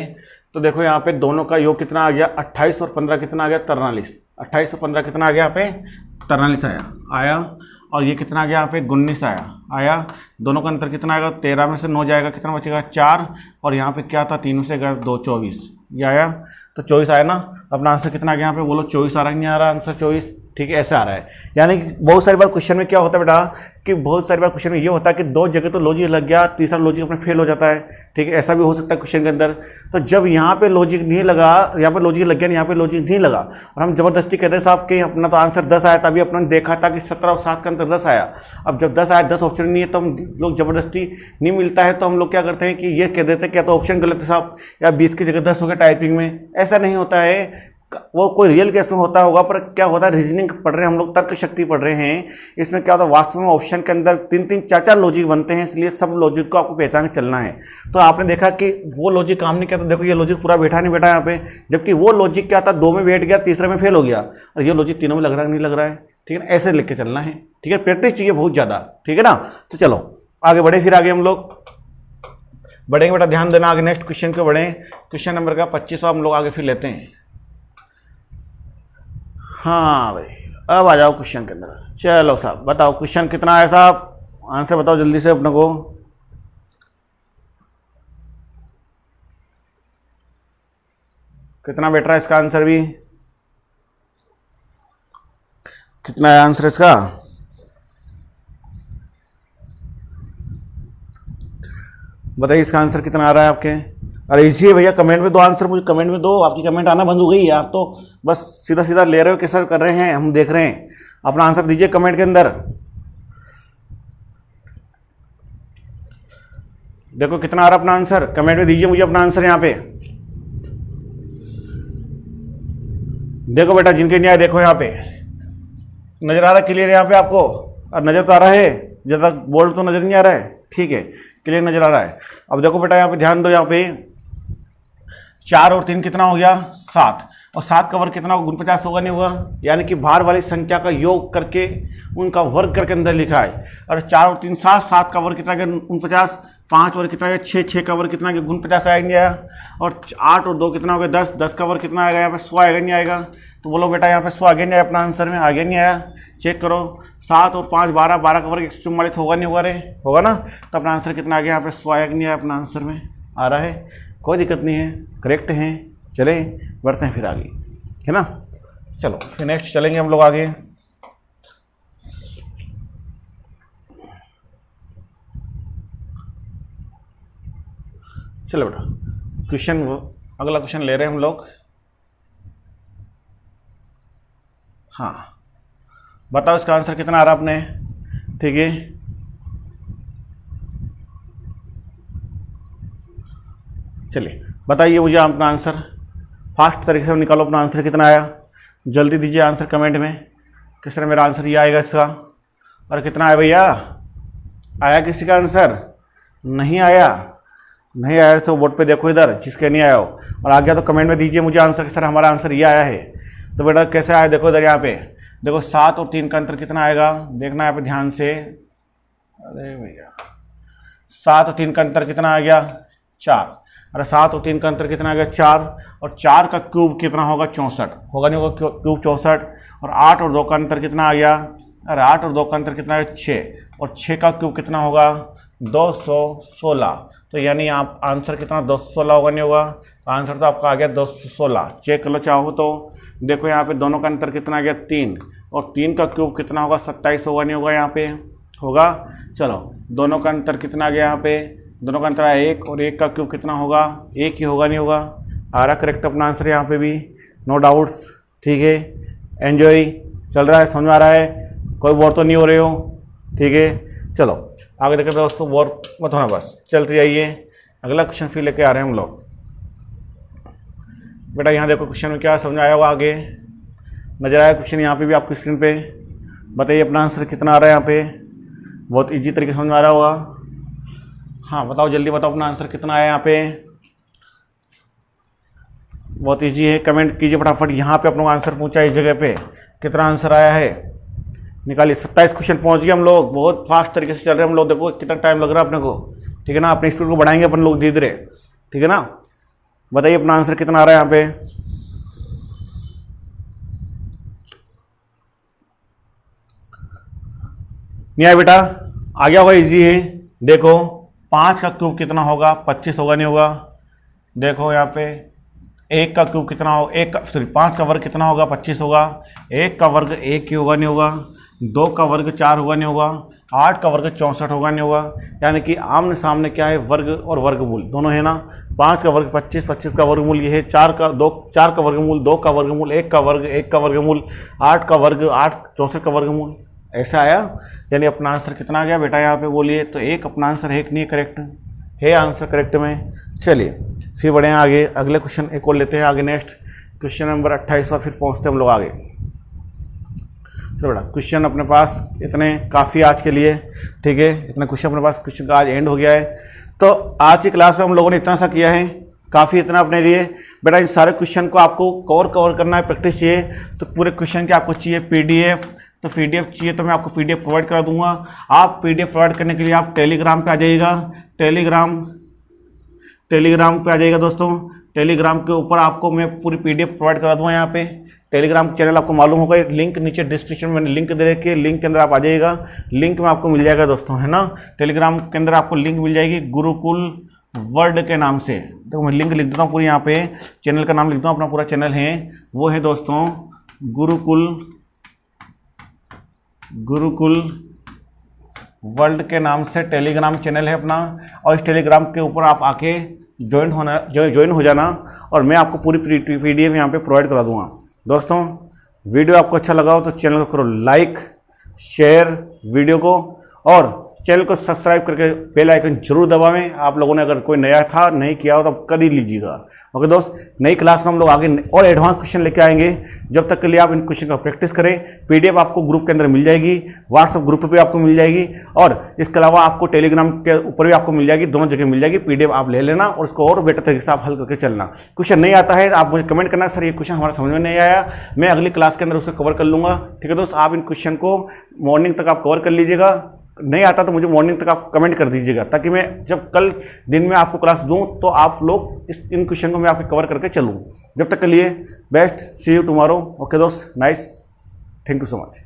तो देखो यहाँ पे दोनों का योग कितना आ गया 28 और 15 कितना आ गया 43। 28 और 15 कितना आ गया यहाँ पे 43 आया, और ये कितना आ गया यहाँ पे 19 आया। दोनों का अंतर कितना आएगा, 13 में से 9 जाएगा, कितना बचेगा 4, और यहाँ पे क्या था 3 से गया 2, 24 ये आया। तो 24 आया ना। अपना आंसर कितना आ गया यहाँ पे बोलो, 24 आ रहा है, नहीं आ रहा आंसर 24। ठीक है, ऐसे आ रहा है। यानी कि बहुत सारी बार क्वेश्चन में क्या होता है बेटा, कि बहुत सारी बार क्वेश्चन में ये होता है कि 2 जगह तो लॉजिक लग गया, तीसरा लॉजिक अपने फेल हो जाता है। ठीक है, ऐसा भी हो सकता है क्वेश्चन के अंदर। तो जब यहाँ पे लॉजिक नहीं लगा, यहाँ पे लॉजिक लग गया, यहाँ पे लॉजिक नहीं लगा, और हम जबरदस्ती कहते हैं साहब कि अपना तो आंसर 10 आया, तभी अपना देखा था कि 17 और 7 का अंतर 10 आया। अब जब 10 आया, 10 ऑप्शन नहीं है, तो हम लोग जबरदस्ती नहीं मिलता है तो हम लोग क्या करते हैं कि ये कह देते हैं क्या तो ऑप्शन गलत है साहब, या 20 की जगह 10 हो गया टाइपिंग में। ऐसा नहीं होता है, वो कोई रियल केस में होता होगा, पर क्या होता है रीजनिंग पढ़ रहे हैं हम लोग, तर्क शक्ति पढ़ रहे हैं, इसमें क्या होता है वास्तव में ऑप्शन के अंदर 3-3, 4-4 लॉजिक बनते हैं, इसलिए सब लॉजिक को आपको पहचान के चलना है। तो आपने देखा कि वो लॉजिक काम नहीं किया, तो देखो ये लॉजिक पूरा बैठा नहीं बैठा यहाँ पे, जबकि वो लॉजिक क्या था 2 में बैठ गया, तीसरे में फेल हो गया, और ये लॉजिक तीनों में लग रहा है नहीं लग रहा है। ठीक है ना, ऐसे लिख के चलना है। ठीक है, प्रैक्टिस चाहिए बहुत ज़्यादा। ठीक है ना, तो चलो आगे बढ़े, फिर आगे हम लोग बढ़ेंगे बेटा, ध्यान देना आगे नेक्स्ट क्वेश्चन को बढ़े। क्वेश्चन नंबर का 25 हम लोग आगे फिर लेते हैं। हाँ भाई, अब आ जाओ क्वेश्चन के अंदर। चलो साहब बताओ क्वेश्चन कितना है साहब, आंसर बताओ जल्दी से अपने को। कितना बेट रहा है इसका आंसर भी, कितना है आंसर इसका, बताइए इसका आंसर कितना आ रहा है आपके। अरे इजी है भैया, कमेंट में दो आंसर, मुझे कमेंट में दो। आपकी कमेंट आना बंद हो गई है, आप तो बस सीधा सीधा ले रहे हो कि सर कर रहे हैं, हम देख रहे हैं। अपना आंसर दीजिए कमेंट के अंदर। देखो कितना आ रहा अपना आंसर, कमेंट में दीजिए मुझे अपना आंसर यहाँ पे। देखो बेटा जिनके नहीं आए, देखो यहाँ पे नजर आ रहा है क्लियर यहाँ पे आपको, और नजर तो आ रहा है, जब तक बोर्ड तो नजर नहीं आ रहा है। ठीक है, क्लियर नजर आ रहा है। अब देखो बेटा यहाँ पे ध्यान दो, यहाँ पे 4 और 3 कितना हो गया 7, और 7 का वर्ग कितना होगा 49 होगा नहीं होगा, यानी कि बाहर वाली संख्या का योग करके उनका वर्ग करके अंदर लिखा है। और 4 और 3 7, 7 का वर्ग कितना गया 49, 5 और कितना गया 6, 6 का वर्ग कितना गया 49 आएगा नहीं आया, और 8 और 2 कितना हो गया 10, 10 का वर्ग कितना आएगा यहाँ पे 100 आएगा नहीं आएगा। तो बोलो बेटा यहाँ पे 100 आगे नहीं आया अपना आंसर में, आगे नहीं आया, चेक करो। 7 और 5 12, 12 का वर्ग 144 होगा नहीं होगा रे, होगा ना। तो अपना आंसर कितना आ गया यहाँ पे 100 आया कि नहीं आया अपना आंसर में, आ रहा है, कोई दिक्कत नहीं है, करेक्ट हैं। चले बढ़ते हैं फिर आगे, है ना। चलो फिर नेक्स्ट चलेंगे हम लोग आगे। चलो बेटा क्वेश्चन, अगला क्वेश्चन ले रहे हैं हम लोग। हाँ बताओ इसका आंसर कितना आ रहा आपने, ठीक है। चलिए बताइए मुझे अपना आंसर, फास्ट तरीके से निकालो अपना आंसर कितना आया, जल्दी दीजिए आंसर कमेंट में। किस तरह मेरा आंसर ये आएगा इसका, और कितना आया भैया, आया किसी का आंसर, नहीं आया, नहीं आया तो बोर्ड पे देखो इधर, जिसके नहीं आया हो, और आ गया तो कमेंट में दीजिए मुझे आंसर कि सर हमारा आंसर ये आया है। तो बेटा कैसे आया देखो इधर, यहाँ पे देखो 7 और 3 का अंतर कितना आएगा, देखना यहाँ पे ध्यान से। अरे भैया 7 और 3 का अंतर कितना आ गया 4, अरे 7 और 3 का अंतर कितना आ गया 4, और 4 का क्यूब कितना होगा 64, होगा नहीं होगा क्यूब 64, और 8 और 2 का अंतर कितना आ गया, अरे 8 और 2 का अंतर कितना है 6, और 6 का क्यूब कितना होगा 216। तो यानी आप आंसर कितना 216 होगा नहीं होगा, तो आंसर तो आपका आ गया 216। चेक कर लो चाहो तो, देखो यहाँ पे दोनों का अंतर कितना आ गया 3, और 3 का क्यूब कितना होगा 27 होगा नहीं होगा, यहाँ पे होगा। चलो दोनों का अंतर कितना आ गया, यहाँ पे दोनों का अंतर है 1, और 1 का क्यूब कितना होगा 1 ही होगा नहीं होगा, आ रहा करेक्ट अपना आंसर यहाँ पे भी, नो डाउट्स। ठीक है, एंजॉय चल रहा है, समझ में आ रहा है, कोई बोर तो नहीं हो रहे हो, ठीक है। चलो आगे देखें दोस्तों, बोर मत होना, बस चलते जाइए। अगला क्वेश्चन फिर लेके आ रहे हैं हम लोग। बेटा यहाँ देखो क्वेश्चन में क्या समझ आया होगा, आगे नजर आया क्वेश्चन यहाँ पे भी आपकी स्क्रीन पे। बताइए अपना आंसर कितना आ रहा है यहाँ पे। बहुत इजी तरीके से समझ में आ रहा होगा। हाँ बताओ, जल्दी बताओ अपना आंसर कितना आया यहाँ पे। बहुत इजी है, कमेंट कीजिए फटाफट। यहाँ पे अपना आंसर पूछा इस जगह पे, कितना आंसर आया है निकालिए। 27 क्वेश्चन पहुँच गए हम लोग, बहुत फास्ट तरीके से चल रहे हैं हम लोग। देखो कितना टाइम लग रहा है अपने को, ठीक है ना। अपने स्पीड को बढ़ाएंगे अपन लोग धीरे धीरे, ठीक है ना। बताइए अपना आंसर कितना आ रहा है यहाँ पे। नहीं आया बेटा, आ गया होगा, इजी है। देखो 5 का क्यूब कितना होगा, 25 होगा नहीं होगा। देखो यहाँ पे 1 का क्यूब कितना होगा, 5 का वर्ग कितना होगा, 25 होगा। 1 का वर्ग 1 ही होगा नहीं होगा। 2 का वर्ग 4 होगा नहीं होगा। 8 का वर्ग 64 होगा नहीं होगा। यानी कि आमने सामने क्या है, वर्ग और वर्गमूल दोनों है ना। 5 का वर्ग 25, 25 का वर्गमूल ये है 4 का वर्गमूल, 2 का वर्गमूल, 1 का वर्गमूल, 8 का वर्ग 8, 64 का वर्गमूल, ऐसा आया। यानी अपना आंसर कितना आ गया बेटा यहाँ पे बोलिए। तो एक अपना आंसर है, एक नहीं करेक्ट है आंसर करेक्ट में। चलिए फिर बढ़े हैं आगे, अगले क्वेश्चन एक और लेते हैं आगे। नेक्स्ट क्वेश्चन नंबर 28 फिर पहुँचते हैं हम लोग आगे। चलो बेटा क्वेश्चन अपने पास इतने काफ़ी आज के लिए, ठीक है। इतने क्वेश्चन अपने पास, क्वेश्चन का आज एंड हो गया है। तो आज की क्लास में हम लोगों ने इतना सा किया है, काफ़ी इतना अपने लिए। बेटा इन सारे क्वेश्चन को आपको कवर करना है, प्रैक्टिस चाहिए। तो पूरे क्वेश्चन के आपको चाहिए PDF, तो PDF चाहिए तो मैं आपको PDF प्रोवाइड करा दूंगा। आप PDF प्रोवाइड करने के लिए आप टेलीग्राम पे आ जाइएगा। टेलीग्राम पे आ जाइएगा दोस्तों। टेलीग्राम के ऊपर आपको मैं पूरी PDF प्रोवाइड करा दूंगा। यहाँ पे टेलीग्राम चैनल आपको मालूम होगा, लिंक नीचे डिस्क्रिप्शन में मैंने लिंक दे रखी है, लिंक के अंदर आप आ जाइएगा। लिंक में आपको मिल जाएगा दोस्तों, है ना। टेलीग्राम के अंदर आपको लिंक मिल जाएगी गुरुकुल वर्ल्ड के नाम से। तो मैं लिंक लिख देता हूँ पूरी, यहाँ पे चैनल का नाम लिख देता हूँ। अपना पूरा चैनल है वो है दोस्तों गुरुकुल वर्ल्ड के नाम से टेलीग्राम चैनल है अपना। और इस टेलीग्राम के ऊपर आप आके ज्वाइन हो जाना, और मैं आपको पूरी PDF यहाँ पे प्रोवाइड करा दूंगा। दोस्तों वीडियो आपको अच्छा लगा हो तो चैनल को करो लाइक, शेयर वीडियो को, और चैनल को सब्सक्राइब करके बेल आइकन जरूर दबावें। आप लोगों ने अगर कोई नया था नहीं किया हो तो कर ही लीजिएगा। ओके दोस्त, नई क्लास में हम लोग आगे और एडवांस क्वेश्चन लेके आएंगे। जब तक के लिए आप इन क्वेश्चन का प्रैक्टिस करें। PDF आपको ग्रुप के अंदर मिल जाएगी, व्हाट्सएप ग्रुप पे आपको मिल जाएगी, और इसके अलावा आपको टेलीग्राम के ऊपर भी आपको मिल जाएगी। दोनों जगह मिल जाएगी। PDF आप ले लेना और उसको और बेटर तरीके से आप हल करके चलना। क्वेश्चन नहीं आता है आप मुझे कमेंट करना, सर ये क्वेश्चन हमारा समझ में नहीं आया, मैं अगली क्लास के अंदर उसको कवर कर लूँगा। ठीक है दोस्त, आप इन क्वेश्चन को मॉर्निंग तक आप कवर कर लीजिएगा। नहीं आता तो मुझे मॉर्निंग तक आप कमेंट कर दीजिएगा, ताकि मैं जब कल दिन में आपको क्लास दूं तो आप लोग इन क्वेश्चन को मैं आपके कवर करके चलूँ। जब तक के लिए best, see you tomorrow. Okay दोस्त, nice, thank you so much.